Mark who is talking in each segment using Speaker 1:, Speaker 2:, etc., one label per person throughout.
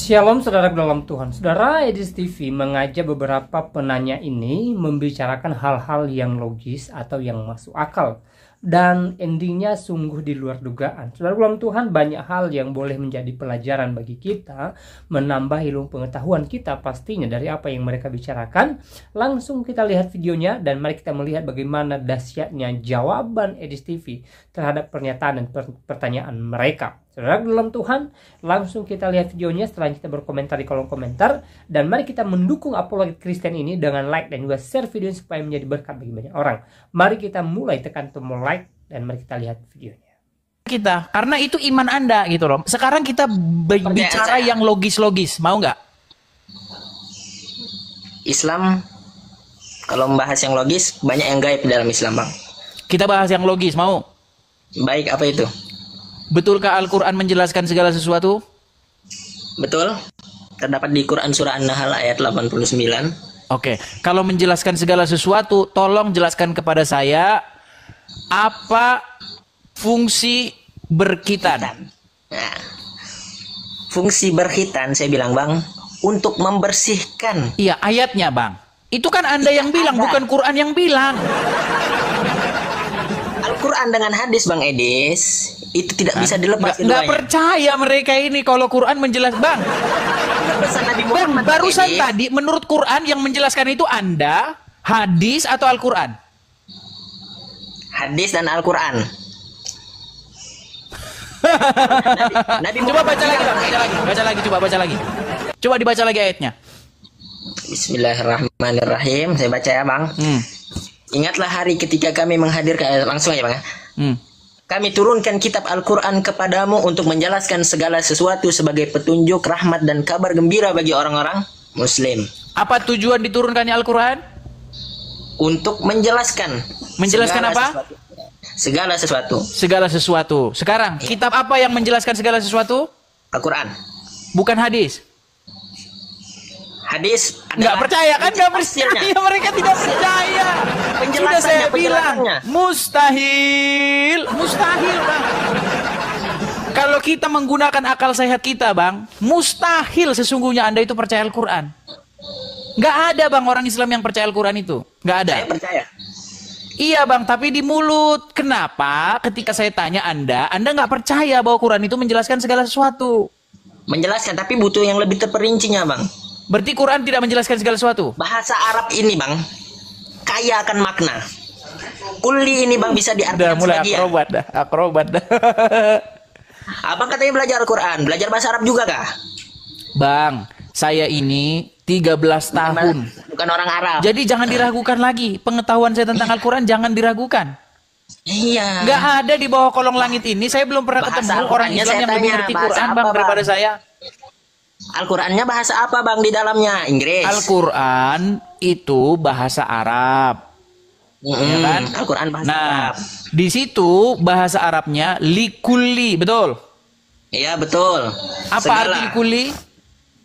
Speaker 1: Shalom saudara dalam Tuhan. Saudara, Edis TV mengajak beberapa penanya ini membicarakan hal-hal yang logis atau yang masuk akal. Dan endingnya sungguh di luar dugaan. Saudara dalam Tuhan, banyak hal yang boleh menjadi pelajaran bagi kita, menambah ilmu pengetahuan kita pastinya dari apa yang mereka bicarakan. Langsung kita lihat videonya dan mari kita melihat bagaimana dahsyatnya jawaban Edis TV terhadap pernyataan dan pertanyaan mereka. Saudara dalam Tuhan, langsung kita lihat videonya setelah kita berkomentar di kolom komentar. Dan mari kita mendukung apologet Kristen ini dengan like dan juga share video ini supaya menjadi berkat bagi banyak orang. Mari kita mulai tekan tombol like dan mari kita lihat videonya.
Speaker 2: Karena itu iman Anda gitu loh. Sekarang kita bicara yang logis-logis, mau nggak?
Speaker 3: Islam, kalau membahas yang logis, banyak yang gaib dalam Islam, Bang.
Speaker 2: Kita bahas yang logis, mau?
Speaker 3: Baik, apa itu?
Speaker 2: Betulkah Al-Quran menjelaskan segala sesuatu?
Speaker 3: Betul. Terdapat di Quran Surah An-Nahl ayat 89.
Speaker 2: Oke, kalau menjelaskan segala sesuatu, tolong jelaskan kepada saya apa fungsi berkhitan.
Speaker 3: Nah, fungsi berkhitan, saya bilang, Bang, untuk membersihkan.
Speaker 2: Iya, ayatnya, Bang. Itu kan Anda yang bilang, bukan Quran yang bilang.
Speaker 3: Al-Quran dengan hadis, Bang Edis, itu tidak bisa dilepas.
Speaker 2: Nggak percaya mereka ini kalau Quran menjelaskan, Bang. Bang, barusan tadi menurut Quran yang menjelaskan itu Anda, hadis atau Al-Quran?
Speaker 3: Hadis dan Al-Quran.
Speaker 2: Coba baca lagi, Bang. Baca lagi. Coba dibaca lagi ayatnya.
Speaker 3: Bismillahirrahmanirrahim. Saya baca ya, Bang. Ingatlah hari ketika kami menghadirkan, langsung aja, Bang. Kami turunkan kitab Al-Quran kepadamu untuk menjelaskan segala sesuatu sebagai petunjuk, rahmat, dan kabar gembira bagi orang-orang Muslim.
Speaker 2: Apa tujuan diturunkannya Al-Quran?
Speaker 3: Untuk menjelaskan.
Speaker 2: Menjelaskan apa?
Speaker 3: Segala sesuatu.
Speaker 2: Segala sesuatu. Sekarang, kitab apa yang menjelaskan segala sesuatu?
Speaker 3: Al-Quran.
Speaker 2: Bukan hadis.
Speaker 3: Hadis
Speaker 2: nggak percaya kan? Nggak percaya, mereka tidak percaya. Sudah saya bilang mustahil, Bang. Kalau kita menggunakan akal sehat kita, Bang, mustahil sesungguhnya Anda itu percaya Al-Quran. Nggak ada, Bang, orang Islam yang percaya Al-Quran itu. Nggak ada.
Speaker 3: Saya percaya.
Speaker 2: Iya, Bang, tapi di mulut. Kenapa ketika saya tanya Anda nggak percaya bahwa Quran itu menjelaskan segala sesuatu?
Speaker 3: Menjelaskan, tapi butuh yang lebih terperincinya, Bang.
Speaker 2: Berarti Quran tidak menjelaskan segala sesuatu?
Speaker 3: Bahasa Arab ini, Bang, kaya akan makna. Kulli ini, Bang, bisa diartikan
Speaker 2: mulai
Speaker 3: sebagian.
Speaker 2: akrobat dah.
Speaker 3: Abang katanya belajar Al-Quran, belajar bahasa Arab juga kah?
Speaker 2: Bang, saya ini 13 tahun.
Speaker 3: Bukan orang Arab.
Speaker 2: Jadi jangan diragukan lagi. Pengetahuan saya tentang Al-Quran jangan diragukan.
Speaker 3: Iya.
Speaker 2: Nggak ada di bawah kolong langit ini. Saya belum pernah ketemu orang Islam yang lebih ngerti Quran, Bang, daripada saya.
Speaker 3: Al-Qurannya bahasa apa, Bang, di dalamnya? Inggris.
Speaker 2: Al-Quran itu bahasa Arab. Ya kan?
Speaker 3: Al-Quran bahasa Arab.
Speaker 2: Di situ bahasa Arabnya likulli, betul?
Speaker 3: Iya, betul.
Speaker 2: Apa arti likulli?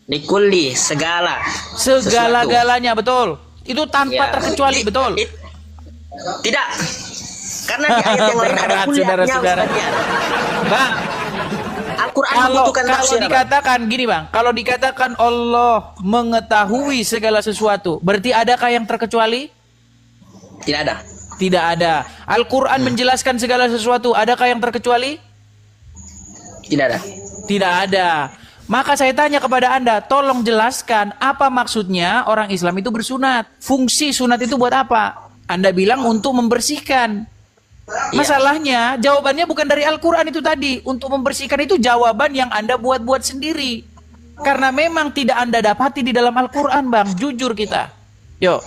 Speaker 3: Likulli, segala.
Speaker 2: Segala-galanya, betul. Itu tanpa terkecuali, betul?
Speaker 3: Tidak. Karena di ayat yang lain ada
Speaker 2: saudara-saudara. Bang,
Speaker 3: Al-Quran membutuhkan tafsir.
Speaker 2: Kalau dikatakan gini, Bang, kalau dikatakan Allah mengetahui segala sesuatu, berarti adakah yang terkecuali?
Speaker 3: Tidak ada.
Speaker 2: Tidak ada. Al-Quran menjelaskan segala sesuatu, adakah yang terkecuali?
Speaker 3: Tidak ada.
Speaker 2: Tidak ada. Maka saya tanya kepada Anda, tolong jelaskan apa maksudnya orang Islam itu bersunat. Fungsi sunat itu buat apa? Anda bilang untuk membersihkan. Masalahnya, jawabannya bukan dari Al-Quran itu tadi. Untuk membersihkan itu jawaban yang Anda buat-buat sendiri. Karena memang tidak Anda dapati di dalam Al-Quran, Bang. Jujur kita. Yuk.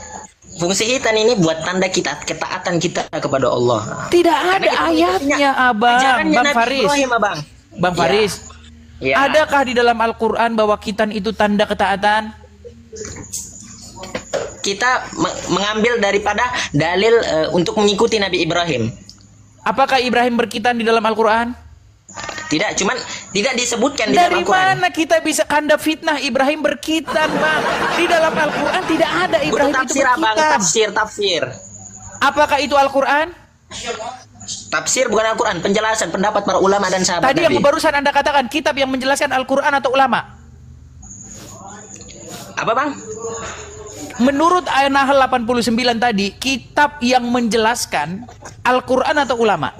Speaker 3: Fungsi hitan ini buat tanda kita, ketaatan kita kepada Allah.
Speaker 2: Tidak ada ayatnya, Abang. Bang Faris. Bang Faris.
Speaker 3: Ya.
Speaker 2: Adakah di dalam Al-Quran bahwa khitan itu tanda ketaatan?
Speaker 3: Kita mengambil daripada dalil untuk mengikuti Nabi Ibrahim.
Speaker 2: Apakah Ibrahim berkhitan di dalam Al-Quran?
Speaker 3: Tidak, cuman tidak disebutkan di dalam Al-Quran.
Speaker 2: Dari mana kita bisa kanda fitnah Ibrahim berkhitan, Bang? Di dalam Al-Quran tidak ada Ibrahim itu berkhitan.
Speaker 3: Tafsir.
Speaker 2: Apakah itu Al-Quran?
Speaker 3: Tafsir bukan Al-Quran, penjelasan pendapat para ulama dan sahabat
Speaker 2: Tadi
Speaker 3: Nabi.
Speaker 2: yang barusan Anda katakan, kitab yang menjelaskan Al-Quran atau ulama?
Speaker 3: Apa bang?
Speaker 2: Menurut ayat Nahl 89 tadi, kitab yang menjelaskan Al-Quran atau ulama?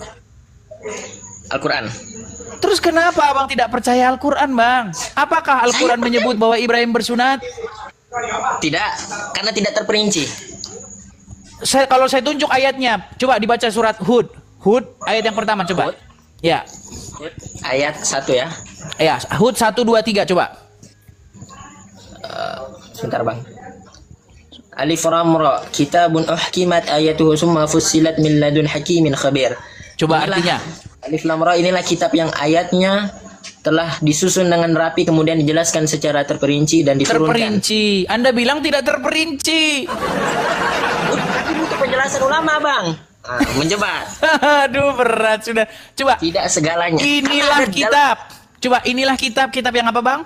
Speaker 3: Al-Quran.
Speaker 2: Terus kenapa abang tidak percaya Al-Quran, bang? Apakah Al-Quran menyebut bahwa Ibrahim bersunat?
Speaker 3: Tidak, karena tidak terperinci.
Speaker 2: Kalau saya tunjuk ayatnya, coba dibaca surat Hud. Hud ayat yang pertama, coba.
Speaker 3: Hud.
Speaker 2: Ya.
Speaker 3: Ayat 1 ya.
Speaker 2: Ya, Hud 1, 2, 3, coba.
Speaker 3: Sebentar bang. Alif Lam Ra, kitabun uhkimat ayatuhu summa fussilat min ladun hakimin khabir.
Speaker 2: Coba
Speaker 3: Inilah,
Speaker 2: artinya.
Speaker 3: Alif Lam Ra inilah kitab yang ayatnya telah disusun dengan rapi kemudian dijelaskan secara terperinci dan diturunkan.
Speaker 2: Terperinci. Anda bilang tidak terperinci.
Speaker 3: Tapi butuh penjelasan ulama bang. Menjebak.
Speaker 2: Aduh, berat sudah. Coba.
Speaker 3: Tidak segalanya.
Speaker 2: Inilah kitab. Coba inilah kitab yang apa, bang?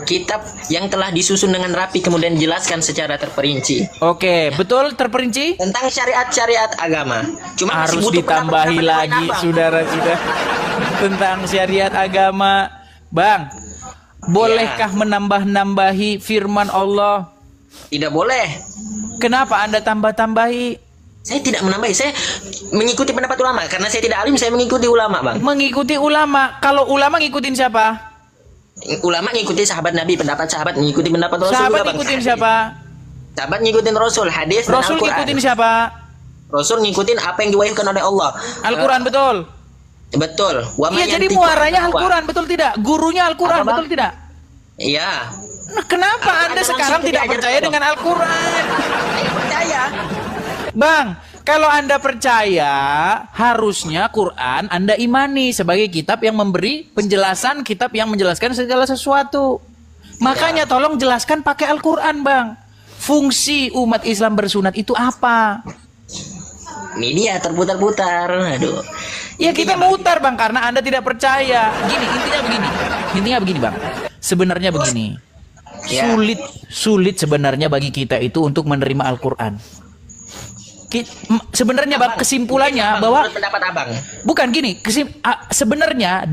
Speaker 3: Kitab yang telah disusun dengan rapi kemudian dijelaskan secara terperinci.
Speaker 2: Oke, betul terperinci?
Speaker 3: Tentang syariat-syariat agama. Cuma
Speaker 2: Harus
Speaker 3: masih butuh
Speaker 2: ditambahi
Speaker 3: pendapat
Speaker 2: lagi,
Speaker 3: abang.
Speaker 2: saudara-saudara. Tentang syariat agama. Bang, bolehkah menambah-nambahi firman Allah?
Speaker 3: Tidak boleh.
Speaker 2: Kenapa Anda tambah-tambahi?
Speaker 3: Saya tidak menambahi, saya mengikuti pendapat ulama. Karena saya tidak alim, saya mengikuti ulama bang.
Speaker 2: Mengikuti ulama. Kalau ulama ngikutin siapa?
Speaker 3: Ulama ngikuti sahabat Nabi, pendapat sahabat ngikuti pendapat Rasul.
Speaker 2: Sahabat
Speaker 3: juga, bang.
Speaker 2: ngikutin siapa?
Speaker 3: Sahabat ngikutin Rasul, hadis dan
Speaker 2: Rasul
Speaker 3: Al-Quran.
Speaker 2: ngikutin siapa?
Speaker 3: Rasul ngikutin apa yang diwahyukan oleh Allah.
Speaker 2: Al-Quran, betul.
Speaker 3: Betul.
Speaker 2: Iya, jadi muaranya Al-Quran, betul tidak? Gurunya Al-Quran,
Speaker 3: Apa, Bang?
Speaker 2: betul tidak?
Speaker 3: Iya.
Speaker 2: Nah, kenapa Anda sekarang tidak percaya dengan Al-Quran?
Speaker 3: Saya percaya.
Speaker 2: Bang, kalau Anda percaya, harusnya Quran Anda imani sebagai kitab yang memberi penjelasan, kitab yang menjelaskan segala sesuatu. Makanya tolong jelaskan pakai Al-Quran, Bang. Fungsi umat Islam bersunat itu apa?
Speaker 3: Ini dia terputar-putar. Aduh.
Speaker 2: Ya kita mutar, Bang, karena Anda tidak percaya. Gini, intinya begini, Bang. Sebenarnya begini.
Speaker 3: Ya.
Speaker 2: Sulit sebenarnya bagi kita itu untuk menerima Al-Quran. Sebenarnya bang, kesimpulannya bahwa
Speaker 3: pendapat abang
Speaker 2: bukan gini, sebenarnya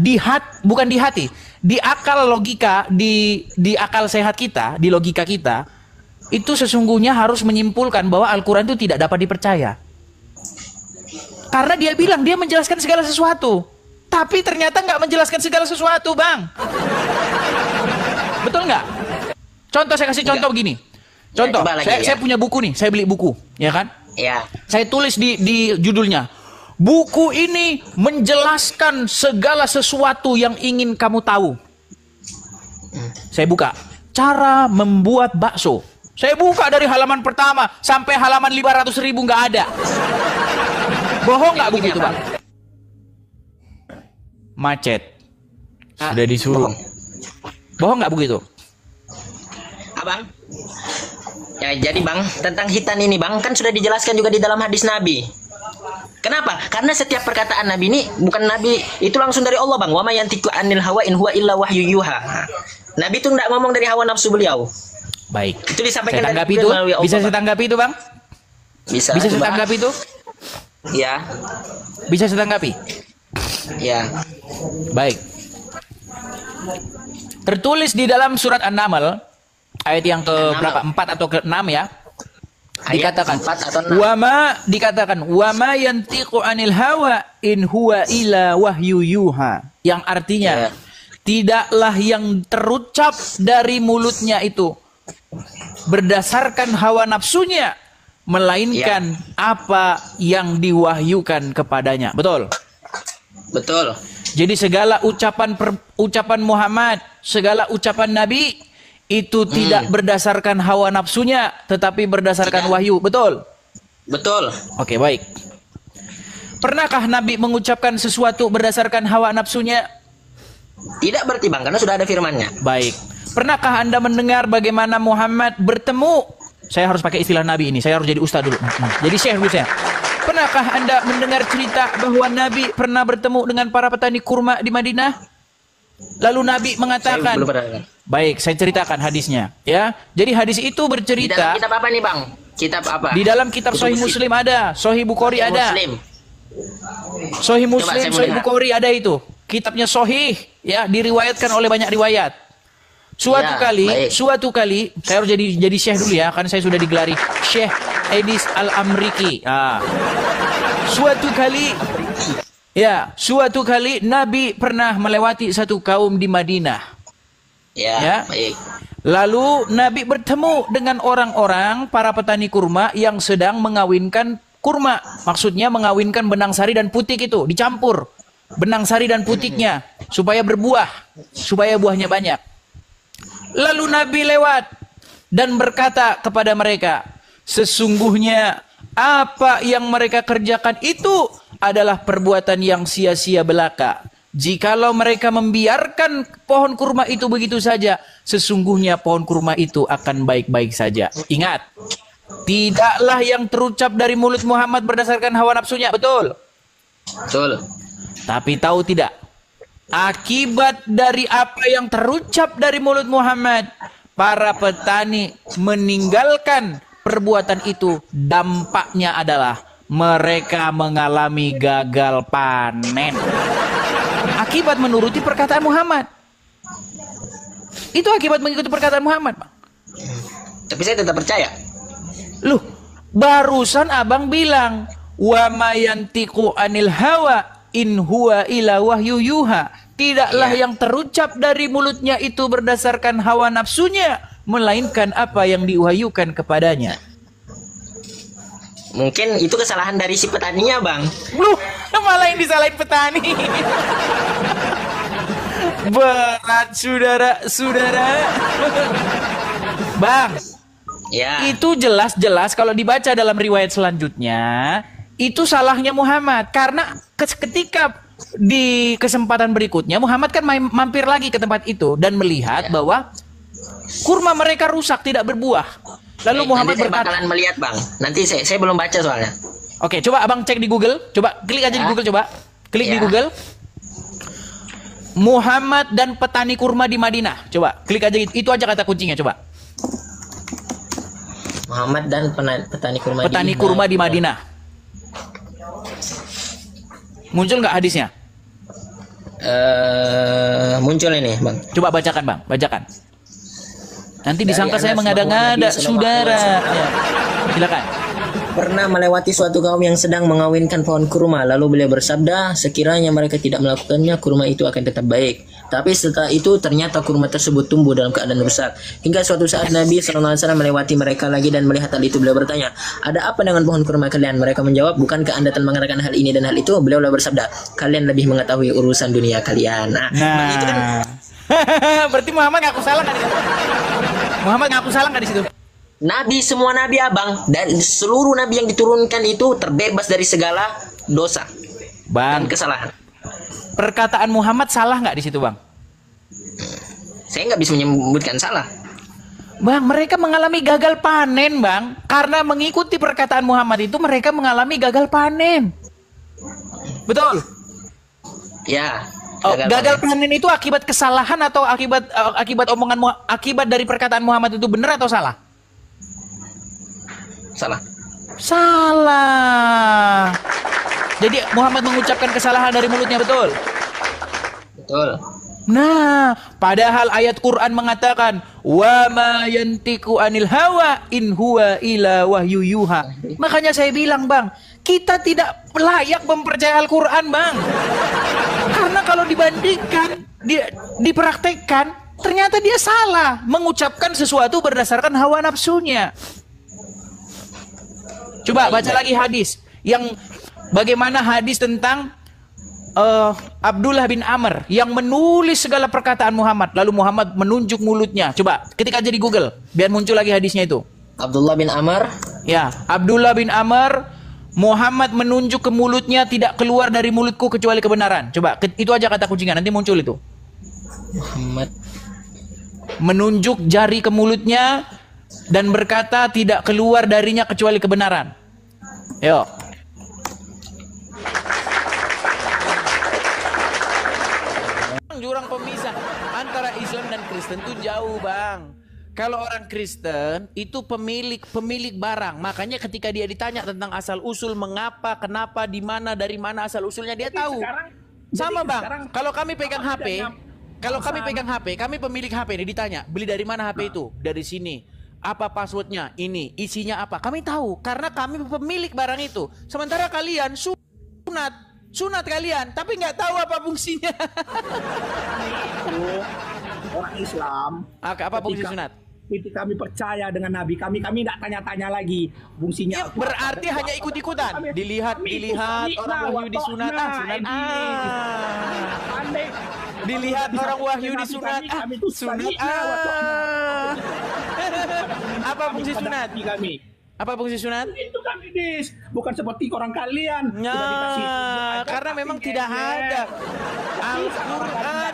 Speaker 2: bukan di hati, di akal logika, di akal sehat kita, di logika kita itu sesungguhnya harus menyimpulkan bahwa Al-Quran itu tidak dapat dipercaya karena dia bilang dia menjelaskan segala sesuatu, tapi ternyata nggak menjelaskan segala sesuatu, bang. Betul nggak? Contoh, saya kasih contoh begini. Contoh, saya punya buku nih, saya beli buku, ya kan?
Speaker 3: Ya.
Speaker 2: Saya tulis di judulnya, buku ini menjelaskan segala sesuatu yang ingin kamu tahu. Saya buka, cara membuat bakso. Saya buka dari halaman pertama sampai halaman 500.000 nggak ada. Bohong nggak buku itu, bang? Macet. Sudah disuruh. Bohong nggak buku itu?
Speaker 3: Abang? Ya, jadi bang, tentang hitan ini bang, kan sudah dijelaskan juga di dalam hadis Nabi. Kenapa? Karena setiap perkataan Nabi ini bukan Nabi, itu langsung dari Allah bang. Wa ma yantiqu anil hawa in huwa illa wahyu yuha. Nabi itu tidak ngomong dari hawa nafsu beliau.
Speaker 2: Baik.
Speaker 3: Itu disampaikan
Speaker 2: saya tanggapi itu. Bisa saya tanggapi itu, bang?
Speaker 3: Bisa
Speaker 2: saya tanggapi itu?
Speaker 3: Ya.
Speaker 2: Bisa saya tanggapi?
Speaker 3: Ya.
Speaker 2: Baik. Tertulis di dalam surat An-Naml ayat yang ke berapa? 4 atau ke 6 ya. Dikatakan wa ma yantiqu anil hawa in huwa illa wahyu yuha. Yang artinya tidaklah yang terucap dari mulutnya itu berdasarkan hawa nafsunya, melainkan apa yang diwahyukan kepadanya. Betul?
Speaker 3: Betul.
Speaker 2: Jadi segala ucapan Muhammad, segala ucapan Nabi itu tidak berdasarkan hawa nafsunya, tetapi berdasarkan wahyu. Betul?
Speaker 3: Betul.
Speaker 2: Oke, baik. Pernahkah Nabi mengucapkan sesuatu berdasarkan hawa nafsunya?
Speaker 3: Tidak berarti bang, karena sudah ada firmannya.
Speaker 2: Baik. Pernahkah Anda mendengar bagaimana Muhammad bertemu? Saya harus pakai istilah Nabi ini, saya harus jadi ustaz dulu. Jadi syekh dulu saya. Pernahkah Anda mendengar cerita bahwa Nabi pernah bertemu dengan para petani kurma di Madinah? Lalu Nabi mengatakan, baik, saya ceritakan hadisnya, ya. Jadi hadis itu bercerita.
Speaker 3: Di dalam kitab apa nih bang? Kitab apa?
Speaker 2: Di dalam kitab Sahih Muslim ada, Sahih Bukhari ada. Sahih Muslim, Sahih Bukhari ada itu. Kitabnya Sahih, ya, diriwayatkan oleh banyak riwayat. Suatu kali, saya harus jadi syekh dulu ya, karena saya sudah digelari Syekh Edis Al-Amriki. Suatu kali Nabi pernah melewati satu kaum di Madinah. Baik. Lalu Nabi bertemu dengan orang-orang para petani kurma yang sedang mengawinkan kurma. Maksudnya mengawinkan benang sari dan putik itu dicampur. Benang sari dan putiknya supaya berbuah, supaya buahnya banyak. Lalu Nabi lewat dan berkata kepada mereka, sesungguhnya apa yang mereka kerjakan itu adalah perbuatan yang sia-sia belaka. Jikalau mereka membiarkan pohon kurma itu begitu saja, sesungguhnya pohon kurma itu akan baik-baik saja. Ingat, tidaklah yang terucap dari mulut Muhammad berdasarkan hawa nafsunya, betul?
Speaker 3: Betul.
Speaker 2: Tapi tahu tidak, akibat dari apa yang terucap dari mulut Muhammad, para petani meninggalkan perbuatan itu, dampaknya adalah mereka mengalami gagal panen. Akibat menuruti perkataan Muhammad. Itu akibat mengikuti perkataan Muhammad, Bang.
Speaker 3: Tapi saya tetap percaya.
Speaker 2: Loh, barusan abang bilang, wa mayantiqu anil hawa in huwa ila wahyu yuha. Tidaklah yang terucap dari mulutnya itu berdasarkan hawa nafsunya, melainkan apa yang diwahyukan kepadanya.
Speaker 3: Mungkin itu kesalahan dari si petaninya, Bang.
Speaker 2: Loh, malah yang disalahin petani. Berat, saudara-saudara. Bang, itu jelas-jelas kalau dibaca dalam riwayat selanjutnya, itu salahnya Muhammad. Karena ketika di kesempatan berikutnya, Muhammad kan mampir lagi ke tempat itu dan melihat bahwa kurma mereka rusak, tidak berbuah. Lalu Muhammad berkata,
Speaker 3: bakalan melihat, Bang. Nanti saya belum baca soalnya.
Speaker 2: Oke, coba abang cek di Google. Coba klik aja di Google, coba. Klik di Google. Muhammad dan petani kurma di Madinah. Coba, klik aja, itu aja kata kuncinya, coba.
Speaker 3: Muhammad dan petani
Speaker 2: kurma di Madinah. Muncul nggak hadisnya?
Speaker 3: Muncul ini, Bang.
Speaker 2: Coba bacakan, Bang. Bacakan. Nanti disangka saya mengada-ngada, saudara. Ya. Silakan.
Speaker 3: Pernah melewati suatu kaum yang sedang mengawinkan pohon kurma. Lalu beliau bersabda, sekiranya mereka tidak melakukannya, kurma itu akan tetap baik. Tapi setelah itu ternyata kurma tersebut tumbuh dalam keadaan rusak. Hingga suatu saat Nabi SAW melewati mereka lagi dan melihat hal itu. Beliau bertanya, ada apa dengan pohon kurma kalian? Mereka menjawab, bukankah anda telah mengatakan hal ini dan hal itu? Beliau bersabda, kalian lebih mengetahui urusan dunia kalian. Nah. Itu kan
Speaker 2: berarti Muhammad ngaku salah nggak di situ? Muhammad ngaku salah nggak di situ?
Speaker 3: Nabi, semua nabi, Abang, dan seluruh nabi yang diturunkan itu terbebas dari segala dosa,
Speaker 2: Bang,
Speaker 3: dan kesalahan.
Speaker 2: Perkataan Muhammad salah nggak di situ, Bang?
Speaker 3: Saya nggak bisa menyebutkan salah.
Speaker 2: Bang, mereka mengalami gagal panen, Bang. Karena mengikuti perkataan Muhammad itu mereka mengalami gagal panen. Betul?
Speaker 3: Ya.
Speaker 2: Gagal panen itu akibat kesalahan atau akibat omongan akibat dari perkataan Muhammad itu benar atau salah? Salah. Jadi Muhammad mengucapkan kesalahan dari mulutnya, betul?
Speaker 3: Betul.
Speaker 2: Nah, padahal ayat Quran mengatakan wa ma yantiqu anil hawa in huwa ila wahyu yuha. Makanya saya bilang, Bang, kita tidak layak mempercayai Al-Quran, Bang. Karena kalau dibandingkan, dipraktekkan, ternyata dia salah mengucapkan sesuatu berdasarkan hawa nafsunya. Coba baca lagi hadis yang bagaimana hadis tentang Abdullah bin Amr yang menulis segala perkataan Muhammad, lalu Muhammad menunjuk mulutnya. Coba ketik aja di Google biar muncul lagi hadisnya itu.
Speaker 3: Abdullah bin Amr.
Speaker 2: Ya, Abdullah bin Amr, Muhammad menunjuk ke mulutnya, tidak keluar dari mulutku kecuali kebenaran. Coba itu aja kata kuncinya, nanti muncul itu.
Speaker 3: Muhammad
Speaker 2: menunjuk jari ke mulutnya dan berkata tidak keluar darinya kecuali kebenaran. Yuk. Jurang pemisah antara Islam dan Kristen itu jauh, Bang. Kalau orang Kristen itu pemilik barang, makanya ketika dia ditanya tentang asal usul, mengapa, kenapa, di mana, dari mana asal usulnya dia tahu. Sama, Bang. Kalau kami pegang HP, Kalau kami pegang HP, kami pemilik HP ini ditanya, beli dari mana HP itu? Dari sini. Apa passwordnya? Ini. Isinya apa? Kami tahu karena kami pemilik barang itu. Sementara kalian sunat kalian, tapi nggak tahu apa fungsinya.
Speaker 4: Itu orang Islam.
Speaker 2: Apa fungsi sunat?
Speaker 4: Ketika kami percaya dengan Nabi kami tidak tanya-tanya lagi fungsinya.
Speaker 2: Ya, berarti hanya ikut-ikutan. Dilihat orang wahyu disunat. Sunat. Dilihat orang wahyu disunat. Sunat. Apa fungsi sunat? Apa fungsi sunat?
Speaker 4: Itu kami bukan seperti orang kalian.
Speaker 2: Karena memang tidak ada. Al-Quran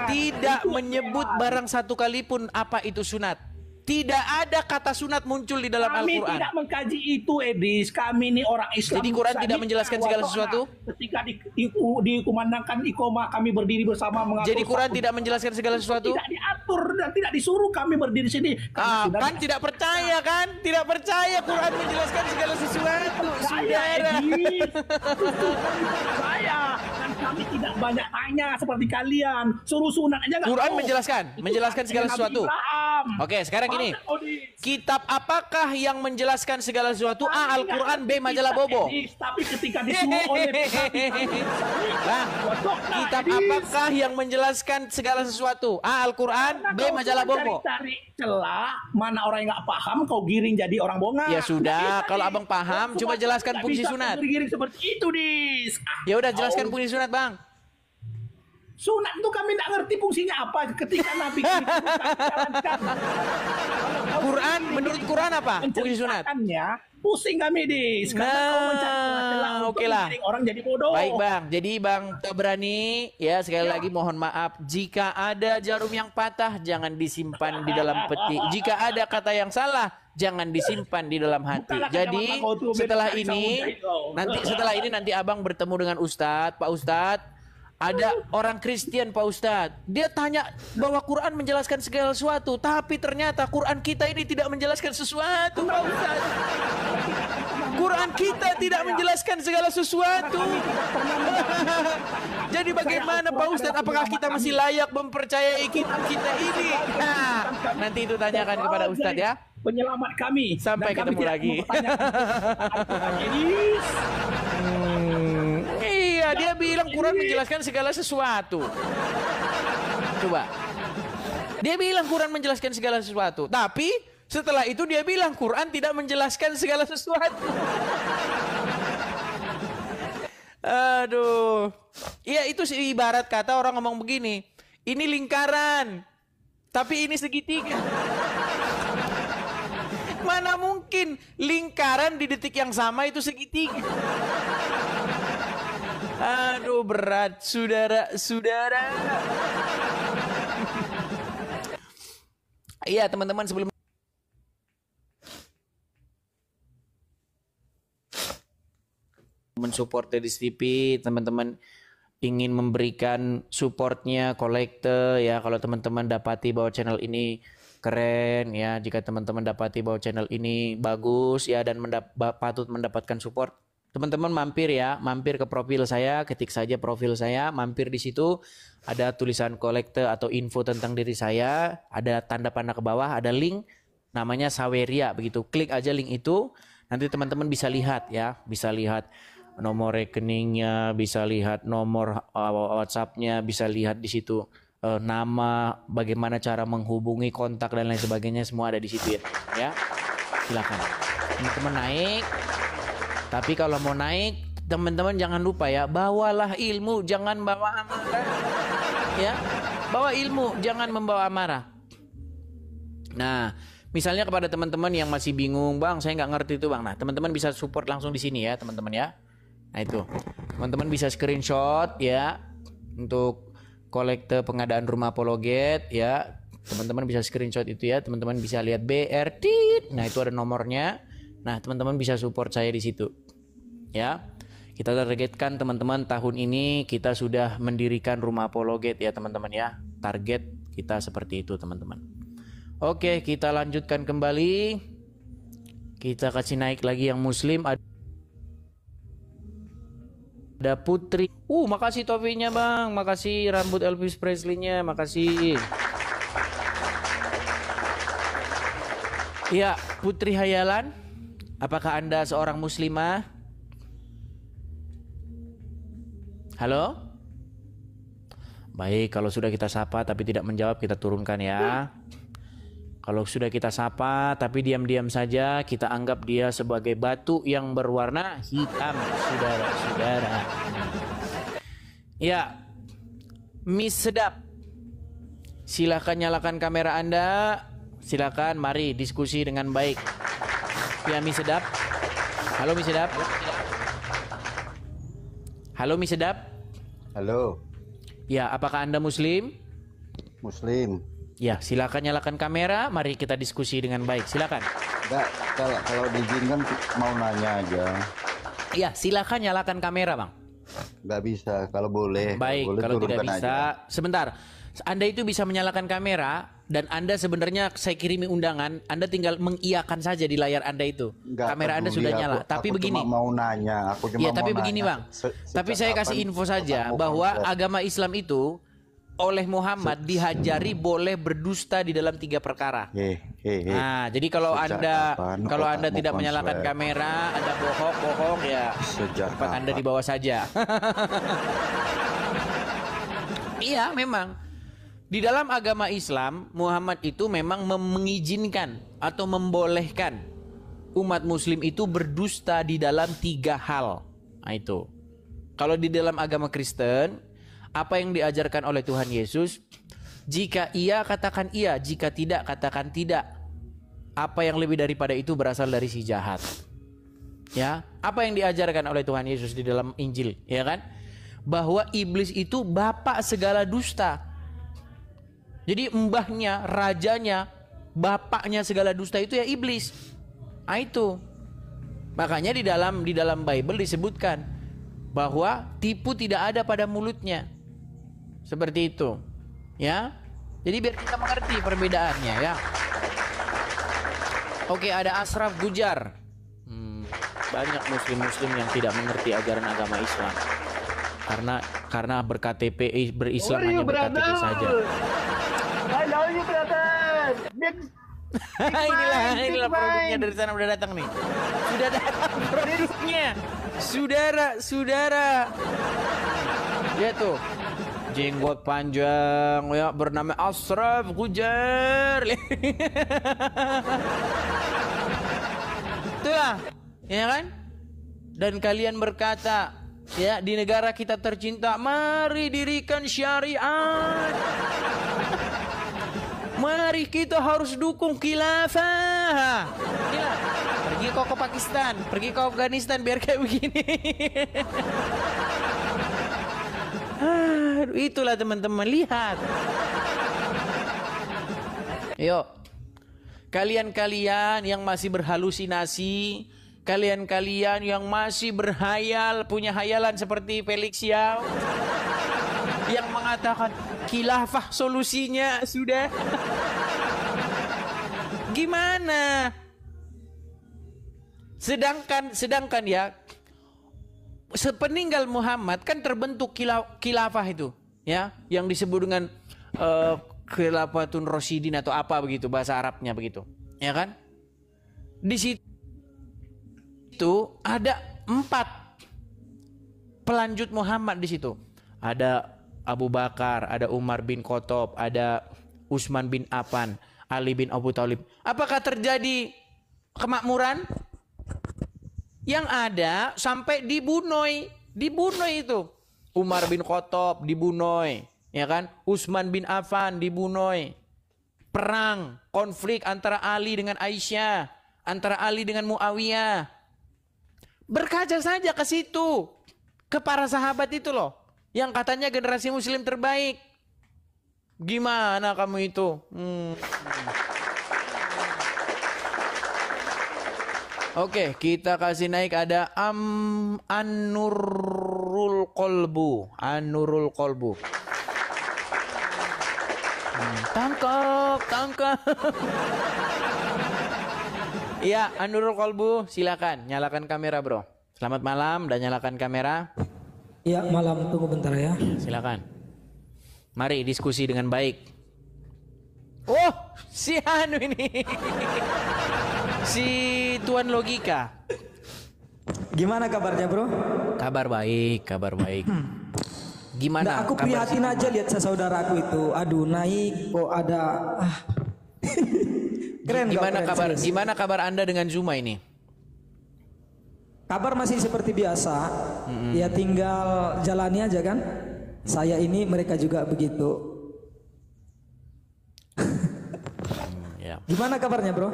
Speaker 2: tidak menyebut barang satu kali pun apa itu sunat. Tidak ada kata sunat muncul di dalam Al-Quran.
Speaker 4: Kami tidak mengkaji itu, Edis. Kami ini orang Islam.
Speaker 2: Jadi Quran tidak menjelaskan segala sesuatu?
Speaker 4: Ketika dikumandangkan iqomah, kami berdiri bersama mengatur.
Speaker 2: Jadi Quran tidak menjelaskan segala sesuatu?
Speaker 4: Tidak diatur dan tidak disuruh kami berdiri sini.
Speaker 2: Kan tidak percaya kan? Tidak percaya Quran menjelaskan segala sesuatu, saudara.
Speaker 4: Saya dan kami tidak banyak tanya seperti kalian. Suruh sunat aja nggak.
Speaker 2: Quran
Speaker 4: mau.
Speaker 2: menjelaskan segala sesuatu. Oke, sekarang gini. Kitab apakah yang menjelaskan segala sesuatu? A. Al-Quran, B. Majalah Bobo.
Speaker 4: Tapi ketika disuruh oleh
Speaker 2: kitab apakah yang menjelaskan segala sesuatu? A. Al-Quran, B. Majalah Bobo.
Speaker 4: Cari celah, mana orang yang nggak paham kau giring jadi orang bonga.
Speaker 2: Ya sudah, kalau abang paham, coba jelaskan fungsi sunat.
Speaker 4: Giring seperti itu, Dis.
Speaker 2: Ya udah, jelaskan fungsi sunat, Bang.
Speaker 4: Sunat itu kami tidak ngerti fungsinya apa ketika Nabi jalankan.
Speaker 2: Quran, menurut Quran apa fungsi sunat?
Speaker 4: Pusing kami, Dis. Karena kau mencari celah
Speaker 2: oke lah.
Speaker 4: Orang jadi bodoh.
Speaker 2: Baik, Bang. Jadi Bang Tabrani, ya sekali lagi mohon maaf jika ada jarum yang patah jangan disimpan di dalam peti. Jika ada kata yang salah jangan disimpan di dalam hati. Jadi setelah ini nanti Abang bertemu dengan Ustadz, Pak Ustadz. Ada orang Kristen, Pak Ustadz. Dia tanya bahwa Quran menjelaskan segala sesuatu, tapi ternyata Quran kita ini tidak menjelaskan sesuatu, Pak Ustadz. Quran kita tidak menjelaskan segala sesuatu. Jadi bagaimana Pak Ustadz? Apakah kita masih layak mempercayai kita ini? Nah, nanti itu tanyakan kepada Ustadz ya.
Speaker 4: Penyelamat kami.
Speaker 2: Sampai ketemu lagi. Iya, dia bilang Quran menjelaskan segala sesuatu. Coba. Dia bilang Quran menjelaskan segala sesuatu, tapi setelah itu dia bilang Quran tidak menjelaskan segala sesuatu. Aduh. Iya, itu ibarat kata orang ngomong begini. Ini lingkaran, tapi ini segitiga. Mana mungkin lingkaran di detik yang sama itu segitiga. Aduh, berat, saudara-saudara. Iya, teman-teman, sebelum mensupport Tedis TV, teman-teman ingin memberikan supportnya, kolekte ya. Kalau teman-teman dapati bahwa channel ini keren ya, jika teman-teman dapati bahwa channel ini bagus ya dan patut mendapatkan support, teman-teman mampir ke profil saya, ketik saja profil saya, mampir di situ ada tulisan kolekte atau info tentang diri saya, ada tanda panah ke bawah, ada link namanya Saweria begitu. Klik aja link itu, nanti teman-teman bisa lihat ya, bisa lihat nomor rekeningnya, bisa lihat nomor WhatsApp-nya, bisa lihat di situ nama, bagaimana cara menghubungi, kontak dan lain sebagainya, semua ada di situ ya. Silakan teman-teman naik. Tapi kalau mau naik, teman-teman jangan lupa ya, bawalah ilmu, jangan bawa amarah. Ya, bawa ilmu, jangan membawa amarah. Nah, misalnya kepada teman-teman yang masih bingung, Bang, saya nggak ngerti itu, Bang. Nah, teman-teman bisa support langsung di sini ya, teman-teman ya. Nah itu, teman-teman bisa screenshot ya untuk kolekte pengadaan rumah apologet ya. Teman-teman bisa screenshot itu ya, teman-teman bisa lihat BRT. Nah itu ada nomornya. Nah teman-teman bisa support saya di situ ya. Kita targetkan teman-teman tahun ini kita sudah mendirikan rumah apologet ya teman-teman ya. Target kita seperti itu teman-teman. Oke, kita lanjutkan kembali. Kita kasih naik lagi yang muslim. Ada Putri. Makasih topinya Bang. Makasih rambut Elvis Presley-nya. Makasih. Ya, Putri Hayalan. Apakah Anda seorang muslimah? Halo? Baik, kalau sudah kita sapa tapi tidak menjawab, kita turunkan ya. Kalau sudah kita sapa tapi diam-diam saja, kita anggap dia sebagai batu yang berwarna hitam, saudara-saudara. Ya, Miss Sedap, silahkan nyalakan kamera Anda. Silakan, mari diskusi dengan baik. Ya, Miss Sedap. Halo, Miss Sedap. Halo, Miss Sedap.
Speaker 5: Halo.
Speaker 2: Ya, apakah Anda Muslim?
Speaker 5: Muslim.
Speaker 2: Ya, silakan nyalakan kamera. Mari kita diskusi dengan baik. Silakan.
Speaker 5: Enggak, kalau diizinkan mau nanya aja.
Speaker 2: Ya, silakan nyalakan kamera, Bang.
Speaker 5: Nggak bisa, kalau boleh.
Speaker 2: Baik, kalau tidak
Speaker 5: turunkan
Speaker 2: bisa,
Speaker 5: aja.
Speaker 2: sebentar. Anda itu bisa menyalakan kamera dan Anda sebenarnya saya kirimi undangan, Anda tinggal mengiyakan saja di layar Anda itu.
Speaker 5: Nggak
Speaker 2: Kamera Anda
Speaker 5: peduli,
Speaker 2: sudah nyala. Tapi
Speaker 5: aku
Speaker 2: begini.
Speaker 5: cuma mau nanya,
Speaker 2: Ya, tapi begini, Bang. Tapi saya kasih info saja bahwa agama Islam itu oleh Muhammad dihajari boleh berdusta di dalam 3 perkara. Nah, jadi kalau Anda tidak menyalakan kamera, Anda bohong ya, tempat Anda di bawah saja. Iya, memang. Di dalam agama Islam, Muhammad itu memang mengizinkan atau membolehkan umat muslim itu berdusta di dalam 3 hal. Nah, itu. Kalau di dalam agama Kristen, apa yang diajarkan oleh Tuhan Yesus, jika iya katakan iya, jika tidak katakan tidak. Apa yang lebih daripada itu berasal dari si jahat. Ya, apa yang diajarkan oleh Tuhan Yesus di dalam Injil, ya kan? Bahwa iblis itu bapak segala dusta. Jadi mbahnya, rajanya, bapaknya segala dusta itu ya iblis. Nah, itu. Makanya di dalam Bible disebutkan bahwa tipu tidak ada pada mulutnya. Seperti itu. Ya. Jadi biar kita mengerti perbedaannya ya. Oke, ada Ashraf Gujar. Banyak muslim-muslim yang tidak mengerti ajaran agama Islam. Karena berKTP berislam hanya berKTP saja.
Speaker 4: Halo, you brother.
Speaker 2: Inilah produknya dari sana udah datang nih. Sudah datang produknya. Saudara. Lihat tuh. Jenggot panjang ya, bernama Ashraf Gujar. Itulah, ya kan? Dan kalian berkata, ya, di negara kita tercinta, mari dirikan syariat. Mari kita harus dukung khilafah. Gila. Pergi kau ke Pakistan, pergi ke Afghanistan biar kayak begini. Itulah teman-teman, lihat. Yuk. Kalian-kalian yang masih berhalusinasi, kalian-kalian yang masih berhayal, punya hayalan seperti Felix Yao yang mengatakan khilafah solusinya sudah. Gimana? Sedangkan ya, sepeninggal Muhammad kan terbentuk khilafah itu, ya, yang disebut dengan khilafatun Rasyidin atau apa begitu bahasa Arabnya begitu, ya kan? Di situ ada 4 pelanjut Muhammad di situ. Ada Abu Bakar, ada Umar bin Khattab, ada Utsman bin Affan, Ali bin Abu Thalib. Apakah terjadi kemakmuran? Yang ada sampai dibunuh itu. Umar bin Khattab dibunuh, ya kan? Utsman bin Affan dibunuh. Perang, konflik antara Ali dengan Aisyah, antara Ali dengan Muawiyah. Berkaca saja ke situ, ke para sahabat itu loh, yang katanya generasi muslim terbaik. Gimana kamu itu? Oke, kita kasih naik, ada An-Nurul Qalbu. Tangkap. Iya, An-Nurul Qalbu, silakan nyalakan kamera, bro. Selamat malam dan nyalakan kamera.
Speaker 6: Iya, malam, tunggu bentar ya.
Speaker 2: Silakan. Mari diskusi dengan baik. Oh, si Anu ini. Si Tuan Logika.
Speaker 6: Gimana kabarnya, Bro?
Speaker 2: Kabar baik, kabar baik. Gimana?
Speaker 6: Nah, aku
Speaker 2: kabar
Speaker 6: prihatin aja lihat saudaraku itu. Aduh, naik kok ada keren.
Speaker 2: Gimana
Speaker 6: keren,
Speaker 2: kabar?
Speaker 6: serius.
Speaker 2: Gimana kabar Anda dengan Zuma ini?
Speaker 6: Kabar masih seperti biasa. Ya tinggal jalani aja kan. Saya ini, mereka juga begitu.
Speaker 2: Ya.
Speaker 6: Gimana kabarnya, Bro?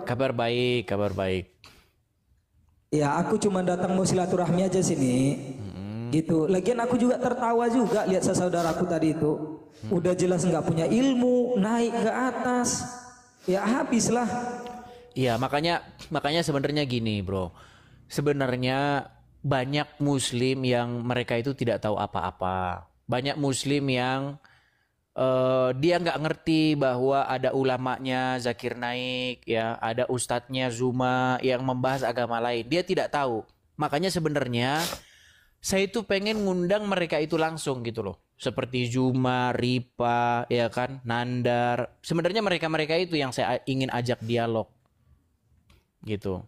Speaker 2: Kabar baik, kabar baik.
Speaker 6: Ya, aku cuma datang mau silaturahmi aja sini. Gitu. Lagian aku juga tertawa juga lihat saudaraku tadi itu. Udah jelas nggak punya ilmu, naik ke atas. Ya habislah.
Speaker 2: Iya, makanya sebenarnya gini, Bro. Sebenarnya banyak muslim yang mereka itu tidak tahu apa-apa. Banyak muslim yang dia nggak ngerti bahwa ada ulamanya Zakir Naik, ya, ada ustadznya Zuma yang membahas agama lain. Dia tidak tahu. Makanya sebenarnya saya itu pengen ngundang mereka itu langsung gitu loh. Seperti Zuma, Ripa, ya kan, Nandar. Sebenarnya mereka-mereka itu yang saya ingin ajak dialog. Gitu.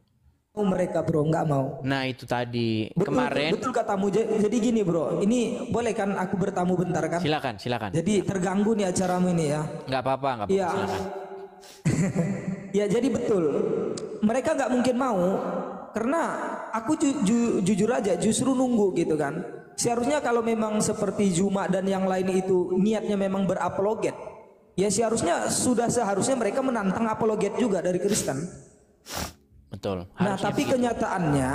Speaker 6: Mereka, Bro, nggak mau.
Speaker 2: Nah, itu tadi.
Speaker 6: Betul,
Speaker 2: Kemarin.
Speaker 6: betul katamu. Jadi gini, Bro. Ini boleh kan aku bertamu bentar kan?
Speaker 2: Silakan.
Speaker 6: Jadi terganggu nih acaramu ini ya.
Speaker 2: Nggak apa-apa.
Speaker 6: Iya.
Speaker 2: Silakan.
Speaker 6: Ya, jadi betul. Mereka nggak mungkin mau karena aku jujur aja justru nunggu gitu kan. Seharusnya kalau memang seperti Zuma dan yang lain itu niatnya memang berapologet, ya seharusnya mereka menantang apologet juga dari Kristen.
Speaker 2: Betul.
Speaker 6: Nah, tapi kenyataannya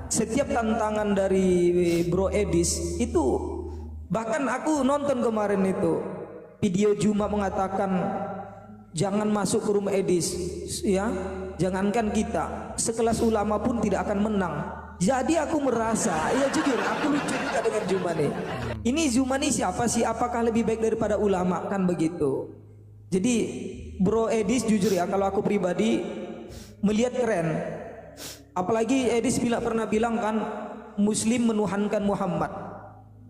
Speaker 6: setiap tantangan dari Bro Edis itu, bahkan aku nonton kemarin itu video Zuma mengatakan jangan masuk ke rumah Edis, ya, jangankan kita, sekelas ulama pun tidak akan menang. Jadi aku merasa, ya jujur, aku lucu juga dengan Zuma nih. Ini Zuma nih siapa sih? Apakah lebih baik daripada ulama? Kan begitu. Jadi Bro Edis jujur ya, kalau aku pribadi melihat keren. Apalagi Edis pernah bilang kan, Muslim menuhankan Muhammad.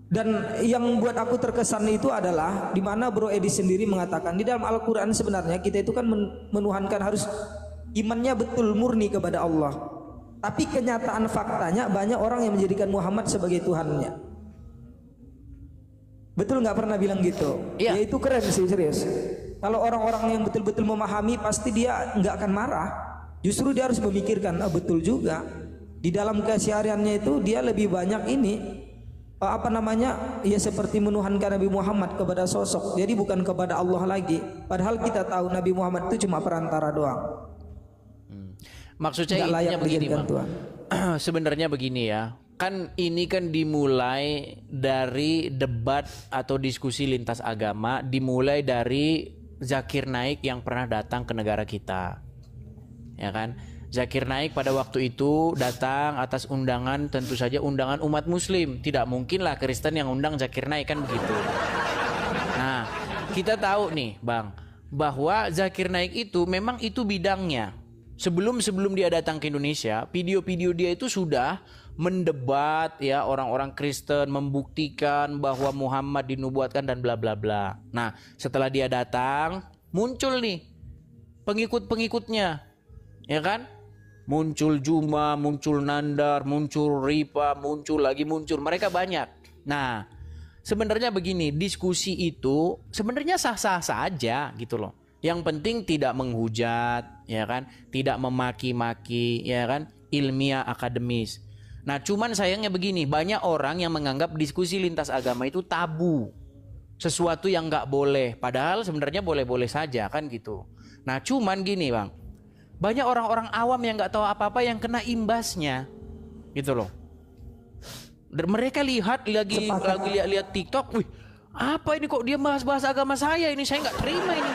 Speaker 6: Dan yang buat aku terkesan itu adalah di mana Bro Edis sendiri mengatakan di dalam Al-Quran sebenarnya kita itu kan menuhankan, harus imannya betul murni kepada Allah. Tapi kenyataan faktanya banyak orang yang menjadikan Muhammad sebagai Tuhannya. Betul nggak pernah bilang gitu?
Speaker 2: Iya.
Speaker 6: Ya itu keren sih, serius. Kalau orang-orang yang betul-betul memahami pasti dia nggak akan marah. Justru dia harus memikirkan, betul juga. Di dalam kesehariannya itu dia lebih banyak ini ya seperti menuhankan Nabi Muhammad kepada sosok. Jadi bukan kepada Allah lagi. Padahal kita tahu Nabi Muhammad itu cuma perantara doang.
Speaker 2: Maksudnya intinya begini, Bang. Sebenarnya begini ya. Kan ini kan dimulai dari debat atau diskusi lintas agama, dimulai dari Zakir Naik yang pernah datang ke negara kita. Ya kan? Zakir Naik pada waktu itu datang atas undangan, tentu saja undangan umat muslim. Tidak mungkinlah Kristen yang undang Zakir Naik, kan begitu. Nah, kita tahu nih, Bang, bahwa Zakir Naik itu memang itu bidangnya. Sebelum dia datang ke Indonesia, video-video dia itu sudah mendebat ya orang-orang Kristen, membuktikan bahwa Muhammad dinubuatkan dan bla bla bla. Nah, setelah dia datang, muncul nih pengikut-pengikutnya. Ya kan? Muncul Zuma, muncul Nandar, muncul Ripa, muncul. Mereka banyak. Nah, sebenarnya begini, diskusi itu sebenarnya sah-sah saja gitu loh. Yang penting tidak menghujat, ya kan? Tidak memaki-maki, ya kan? Ilmiah akademis. Nah, cuman sayangnya begini, banyak orang yang menganggap diskusi lintas agama itu tabu. Sesuatu yang nggak boleh, padahal sebenarnya boleh-boleh saja kan gitu. Nah, cuman gini, Bang. Banyak orang-orang awam yang nggak tahu apa-apa yang kena imbasnya, gitu loh. Dan mereka lihat TikTok, wih, apa ini kok dia bahas agama saya ini, saya nggak terima ini.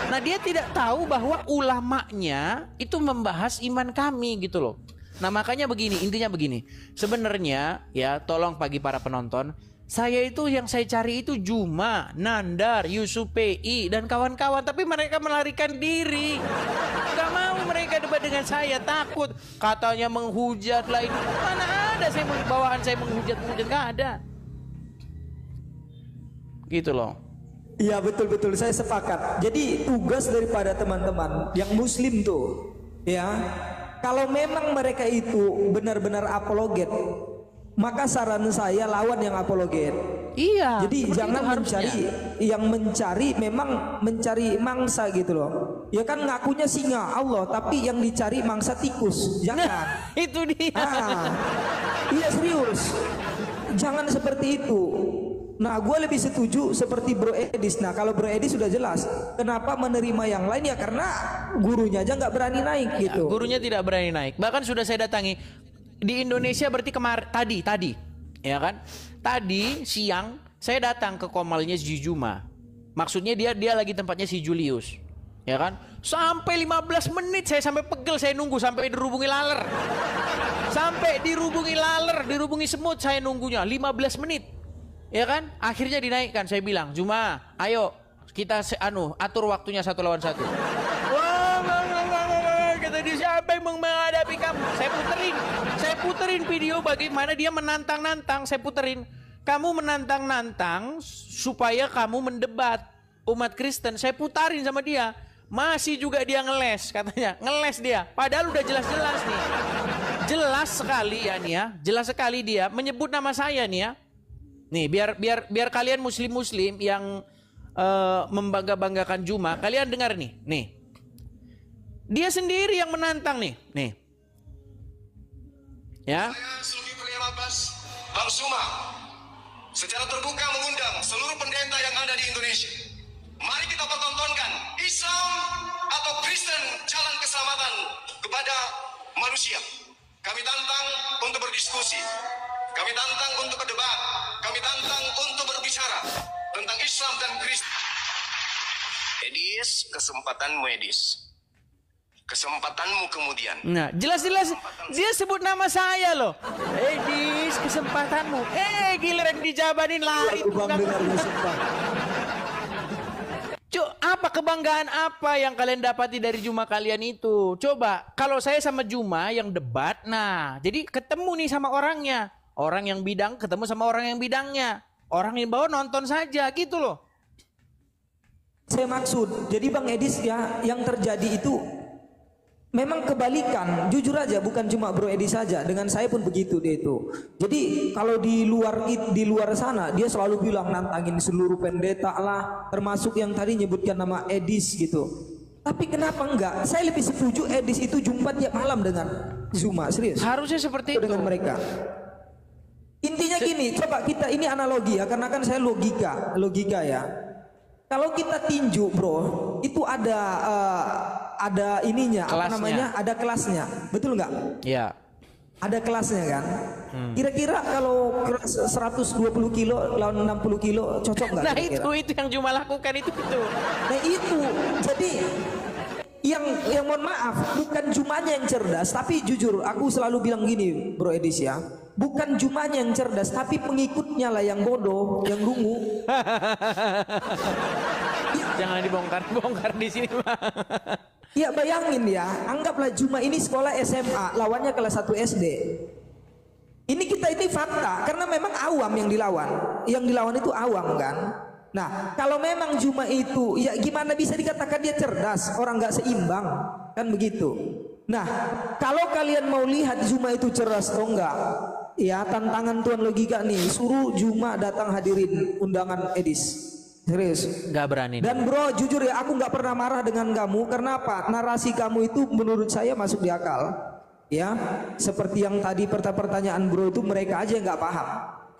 Speaker 2: Nah, dia tidak tahu bahwa ulamanya itu membahas iman kami, gitu loh. Nah, makanya begini, intinya begini. Sebenarnya ya, tolong bagi para penonton, saya itu yang saya cari itu Zuma, Nandar, Yusuf PI dan kawan-kawan, tapi mereka melarikan diri. Gak mau mereka debat dengan saya, takut katanya menghujat lain. Mana ada bawaan saya menghujat, nggak ada. Gitu loh.
Speaker 6: Iya betul saya sepakat. Jadi tugas daripada teman-teman yang muslim tuh ya, kalau memang mereka itu benar-benar apologet, maka saran saya lawan yang apologet.
Speaker 2: Iya.
Speaker 6: Jadi jangan mencari mangsa gitu loh. Ya kan ngakunya singa Allah, tapi yang dicari mangsa tikus. Jangan.
Speaker 2: Itu dia.
Speaker 6: Iya serius. Jangan seperti itu. Nah, gue lebih setuju seperti Bro Edis. Nah, kalau Bro Edis sudah jelas, kenapa menerima yang lain ya karena gurunya aja nggak berani naik gitu.
Speaker 2: Gurunya tidak berani naik. Bahkan sudah saya datangi di Indonesia berarti tadi, ya kan? Tadi siang saya datang ke Komalnya si Juma. Maksudnya dia lagi tempatnya si Julius. Ya kan? Sampai 15 menit saya sampai pegel, saya nunggu sampai dirubungi laler. Sampai dirubungi semut saya nunggunya 15 menit. Ya kan? Akhirnya dinaikkan. Saya bilang, Juma, ayo kita atur waktunya 1 lawan 1. Wah, kata dia, siapa yang menghadapi kamu? Saya puterin video bagaimana dia menantang-nantang. Saya puterin, kamu menantang-nantang supaya kamu mendebat umat Kristen. Saya putarin sama dia, masih juga dia ngeles, katanya ngeles dia. Padahal udah jelas-jelas nih, jelas sekali dia menyebut nama saya nih ya. Nih biar kalian muslim yang membangga-banggakan Juma, kalian dengar nih. Dia sendiri yang menantang nih. Ya.
Speaker 7: Bang Suma secara terbuka mengundang seluruh pendeta yang ada di Indonesia. Mari kita pertontonkan Islam atau Kristen jalan keselamatan kepada manusia. Kami tantang untuk berdiskusi. Kami tantang untuk berdebat. Kami tantang untuk berbicara tentang Islam dan Kristen. Edis, kesempatanmu Edis. Kesempatanmu kemudian.
Speaker 2: Nah, jelas-jelas dia sebut nama saya loh. Edis, kesempatanmu. Giliran dijabarin lari. Apa kebanggaan apa yang kalian dapati dari Juma kalian itu? Coba, kalau saya sama Juma yang debat, nah, jadi ketemu nih sama orangnya. Orang yang bidang ketemu sama orang yang bidangnya. Orang yang bawa nonton saja gitu loh.
Speaker 6: Saya maksud, jadi Bang Edis ya, yang terjadi itu memang kebalikan. Jujur aja, bukan cuma Bro Edis saja, dengan saya pun begitu dia itu. Jadi kalau di luar sana dia selalu bilang nantangin seluruh pendeta lah, termasuk yang tadi nyebutkan nama Edis gitu. Tapi kenapa enggak? Saya lebih setuju Edis itu jumpa tiap malam dengan Zuma, serius.
Speaker 2: Harusnya seperti itu
Speaker 6: dengan mereka. Intinya gini, coba kita ini analogi ya, karena kan saya logika ya. Kalau kita tinju bro, itu ada ininya,
Speaker 2: kelasnya.
Speaker 6: apa namanya? Ada kelasnya, betul nggak?
Speaker 2: Iya.
Speaker 6: Ada kelasnya kan? Kira-kira kalau kelas 120 kilo lawan 60 kilo cocok nggak?
Speaker 2: Nah
Speaker 6: kira-kira?
Speaker 2: itu yang Juma lakukan itu.
Speaker 6: Nah itu, jadi yang mohon maaf, bukan Jumanya yang cerdas, tapi jujur aku selalu bilang gini Bro Edis ya, bukan Jumanya yang cerdas, tapi pengikutnya lah yang bodoh, yang lungu.
Speaker 2: Jangan dibongkar di sini Pak.
Speaker 6: Ya bayangin ya, anggaplah Juma ini sekolah SMA, lawannya kelas 1 SD. Ini fakta, karena memang awam yang dilawan itu awam kan. Nah, kalau memang Juma itu, ya gimana bisa dikatakan dia cerdas? Orang nggak seimbang, kan begitu. Nah, kalau kalian mau lihat Juma itu cerdas atau enggak, ya tantangan Tuan Logika nih, suruh Juma datang hadirin undangan Edis. Serius,
Speaker 2: nggak berani.
Speaker 6: Dan bro, jujur ya, aku nggak pernah marah dengan kamu. Karena apa? Narasi kamu itu menurut saya masuk di akal. Ya, seperti yang tadi pertanyaan bro itu, mereka aja yang nggak paham.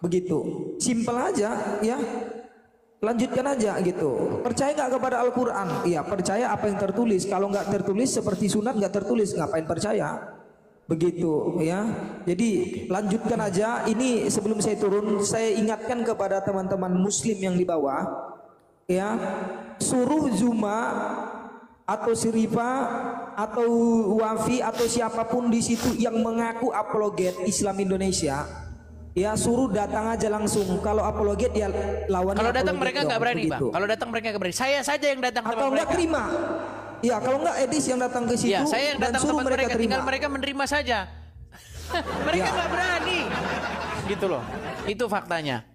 Speaker 6: Begitu, simple aja, ya. Lanjutkan aja gitu. Percaya nggak kepada Al-Quran? Iya, percaya apa yang tertulis. Kalau nggak tertulis seperti sunat nggak tertulis, ngapain percaya? Begitu ya. Jadi lanjutkan aja. Ini sebelum saya turun, saya ingatkan kepada teman-teman Muslim yang di bawah, ya, suruh Zuma atau Sirifa atau Wafi atau siapapun di situ yang mengaku apologet Islam Indonesia, ya suruh datang aja langsung. Kalau apologet ya lawannya.
Speaker 2: Kalau datang mereka nggak berani
Speaker 6: begitu.
Speaker 2: Bang. Kalau datang mereka nggak berani. Saya saja yang datang
Speaker 6: atau nggak terima. Ya kalau nggak Edis yang datang ke situ,
Speaker 2: ya, saya yang datang
Speaker 6: dan suruh
Speaker 2: tempat mereka,
Speaker 6: terima.
Speaker 2: tinggal mereka menerima saja. Mereka nggak berani. Gitu loh. Itu faktanya.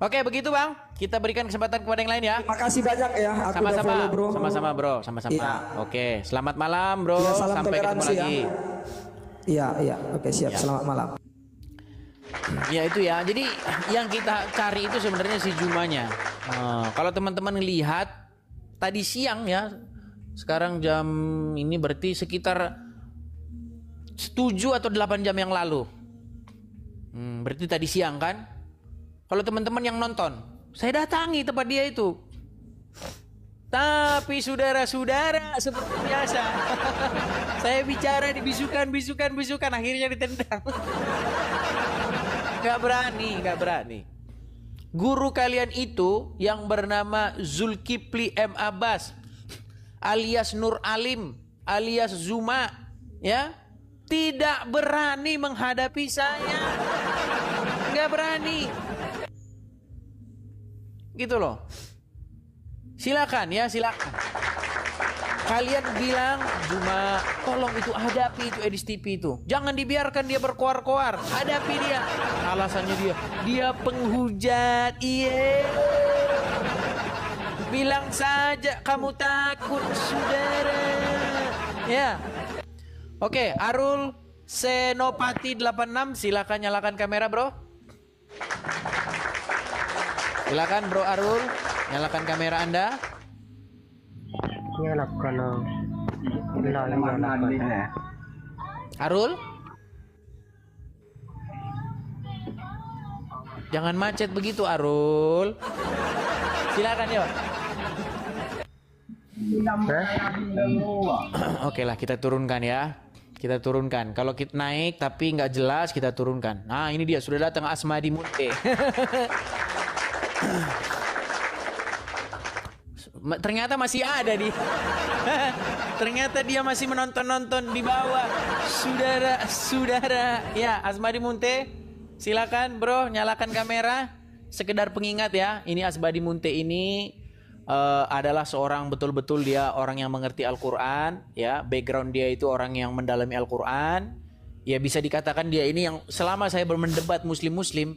Speaker 2: Oke, begitu Bang. Kita berikan kesempatan kepada yang lain ya.
Speaker 6: Terima kasih banyak ya. Aku udah
Speaker 2: Sama-sama,
Speaker 6: follow, bro.
Speaker 2: sama-sama bro, sama-sama.
Speaker 6: Iya.
Speaker 2: Oke, selamat malam bro.
Speaker 6: Iya, salam
Speaker 2: Sampai ketemu
Speaker 6: toleransi ya.
Speaker 2: lagi.
Speaker 6: Iya. Oke, siap.
Speaker 2: Ya.
Speaker 6: Selamat malam.
Speaker 2: Ya itu ya. Jadi yang kita cari itu sebenarnya si Jumanya. Kalau teman-teman lihat tadi siang ya, sekarang jam ini berarti sekitar 7 atau 8 jam yang lalu. Berarti tadi siang kan? Kalau teman-teman yang nonton, saya datangi tempat dia itu. Tapi saudara-saudara seperti biasa, saya bicara dibisukan, akhirnya ditendang. Gak berani. Guru kalian itu yang bernama Zulkifli M. Abbas, alias Nur Alim, alias Zuma, ya, tidak berani menghadapi saya. Gak berani. Gitu loh. Silakan. Kalian bilang, Juma, tolong itu hadapi itu Edis TV itu. Jangan dibiarkan dia berkoar-koar. Hadapi dia. Alasannya dia penghujat. Iya. Bilang saja kamu takut, saudara. Ya. Oke, Arul Senopati 86, silakan nyalakan kamera, bro. Silakan Bro Arul, nyalakan kamera Anda. Arul, jangan macet begitu Arul. Silakan yuk. Oke lah, kita turunkan ya. Kita turunkan. Kalau kita naik tapi nggak jelas, kita turunkan. Nah ini dia sudah datang Asmadi Munte. Ternyata masih ada di. Ternyata dia masih menonton di bawah. Saudara. Ya, Asmadi Munte, silakan bro, nyalakan kamera. Sekedar pengingat ya, ini Asmadi Munte ini adalah seorang betul-betul dia orang yang mengerti Al-Quran. Ya, background dia itu orang yang mendalami Al-Quran. Ya, bisa dikatakan dia ini yang selama saya bermendebat Muslim-Muslim,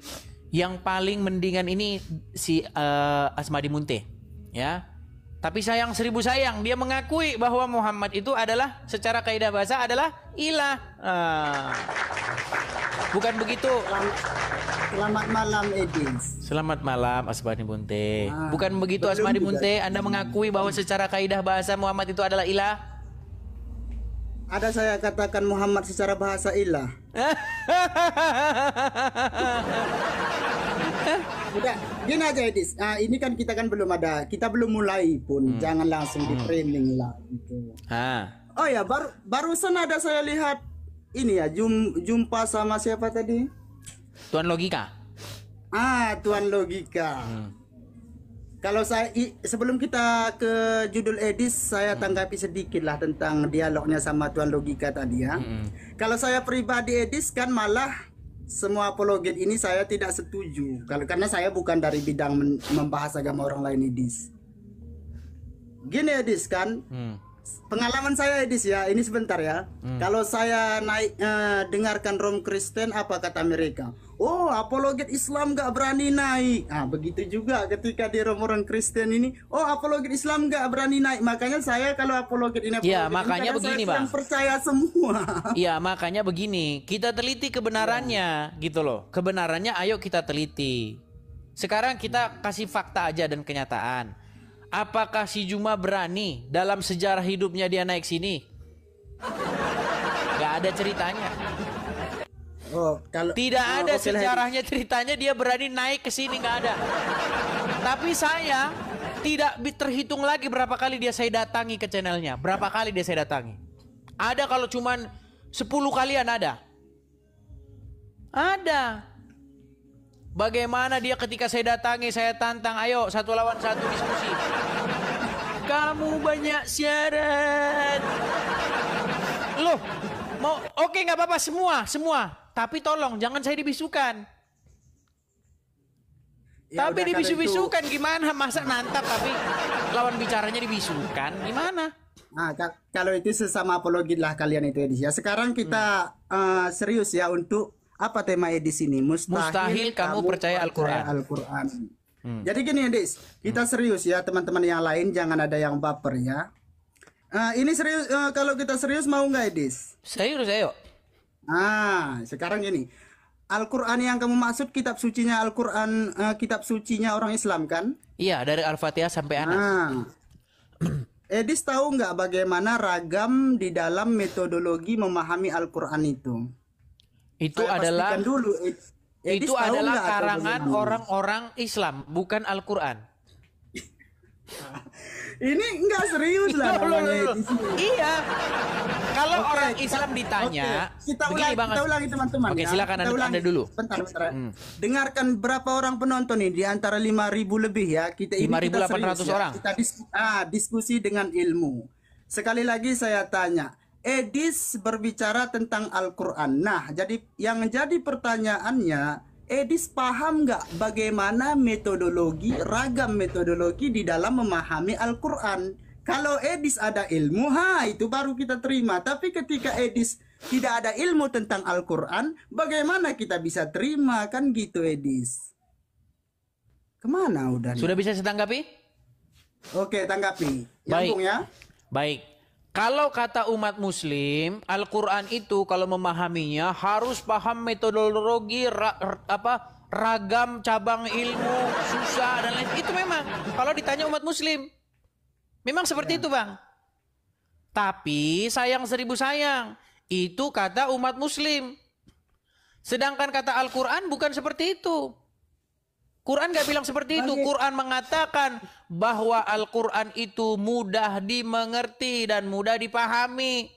Speaker 2: yang paling mendingan ini si Asmadi Munte, ya. Tapi sayang seribu sayang, dia mengakui bahwa Muhammad itu adalah secara kaidah bahasa adalah ilah. Bukan begitu.
Speaker 8: Selamat malam Edis.
Speaker 2: Selamat malam Asmadi Munte. Bukan begitu Asmadi Munte, Anda mengakui bahwa secara kaidah bahasa Muhammad itu adalah ilah?
Speaker 8: Ada saya katakan Muhammad secara bahasa ilah. Udah, gini aja Edis. Ini kan kita kan belum ada, kita belum mulai pun. Jangan langsung di framing lah gitu. Oh ya, barusan ada saya lihat ini ya, jumpa sama siapa tadi?
Speaker 2: Tuan Logika.
Speaker 8: Tuan Logika. Kalau saya sebelum kita ke judul Edis, saya tanggapi sedikit lah tentang dialognya sama Tuan Logika tadi ya. Kalau saya pribadi Edis kan malah semua apologet ini saya tidak setuju. Karena saya bukan dari bidang membahas agama orang lain Edis. Gini Edis kan, pengalaman saya Edis ya, ini sebentar ya. Kalau saya naik dengarkan Rom Kristen, apa kata mereka? Oh, apologet Islam gak berani naik. Begitu juga ketika di orang Kristen ini, oh apologet Islam gak berani naik. Makanya saya kalau apologet ini,
Speaker 2: ya makanya begini Bang,
Speaker 8: percaya semua.
Speaker 2: Iya makanya begini, kita teliti kebenarannya gitu loh. Kebenarannya ayo kita teliti. Sekarang kita kasih fakta aja dan kenyataan. Apakah si Juma berani dalam sejarah hidupnya dia naik sini? Gak ada ceritanya. Tidak ada sejarahnya ceritanya dia berani naik ke sini, nggak ada. Tapi saya tidak terhitung lagi berapa kali saya datangi ke channelnya. Berapa kali saya datangi? Ada kalau cuman 10 kalian ada. Ada. Bagaimana dia ketika saya datangi, saya tantang, ayo 1 lawan 1 diskusi. Kamu banyak syarat. Loh, mau oke nggak apa-apa semua. Tapi tolong jangan saya dibisukan. Ya, tapi dibisukan gimana? Masa nantap tapi lawan bicaranya dibisukan gimana?
Speaker 8: Kalau itu sesama apologit lah kalian itu Edis ya. Sekarang kita serius ya untuk apa tema Edis ini?
Speaker 2: Mustahil kamu percaya Al-Quran.
Speaker 8: Jadi gini Edis, kita serius ya teman-teman yang lain, jangan ada yang baper ya. Ini serius, kalau kita serius mau nggak Edis?
Speaker 2: Serius ayo.
Speaker 8: Sekarang gini, Al-Quran yang kamu maksud kitab sucinya Al-Quran, kitab sucinya orang Islam kan?
Speaker 2: Iya, dari Al-Fatihah sampai Anas.
Speaker 8: Edis tahu nggak bagaimana ragam di dalam metodologi memahami Al-Quran itu?
Speaker 2: Itu
Speaker 8: Saya
Speaker 2: adalah
Speaker 8: pastikan dulu. Edis
Speaker 2: itu
Speaker 8: tahu
Speaker 2: adalah
Speaker 8: nggak atau
Speaker 2: karangan
Speaker 8: belum?
Speaker 2: orang-orang Islam, bukan Al-Quran.
Speaker 8: Ini nggak serius lah namanya Edis.
Speaker 2: Iya. Kalau
Speaker 8: Oke,
Speaker 2: orang Islam ditanya,
Speaker 8: kita
Speaker 2: begini Bang.
Speaker 8: kita ulangi teman-teman.
Speaker 2: Oke,
Speaker 8: ya.
Speaker 2: silakan
Speaker 8: Kita ulangi.
Speaker 2: Anda dulu.
Speaker 8: Bentar. Dengarkan berapa orang penonton nih, di antara 5.000 lebih ya. Kita ini
Speaker 2: 5.800 orang.
Speaker 8: Kita diskusi dengan ilmu. Sekali lagi saya tanya, Edis berbicara tentang Al-Quran. Nah, jadi yang jadi pertanyaannya, Edis paham nggak bagaimana ragam metodologi di dalam memahami Al-Quran? Kalau Edis ada ilmu, itu baru kita terima. Tapi ketika Edis tidak ada ilmu tentang Al-Quran, bagaimana kita bisa terima? Kan gitu Edis. Kemana udah?
Speaker 2: Sudah bisa saya tanggapi?
Speaker 8: Oke, tanggapi.
Speaker 2: Baik.
Speaker 8: Nyambung ya?
Speaker 2: Baik. Kalau kata umat muslim, Al-Quran itu kalau memahaminya harus paham metodologi ragam cabang ilmu, susah dan lain. Itu memang kalau ditanya umat muslim. Memang seperti itu, Bang. Tapi sayang seribu sayang, itu kata umat muslim. Sedangkan kata Al-Quran bukan seperti itu. Quran gak bilang seperti itu. Quran mengatakan bahwa Al-Quran itu mudah dimengerti dan mudah dipahami.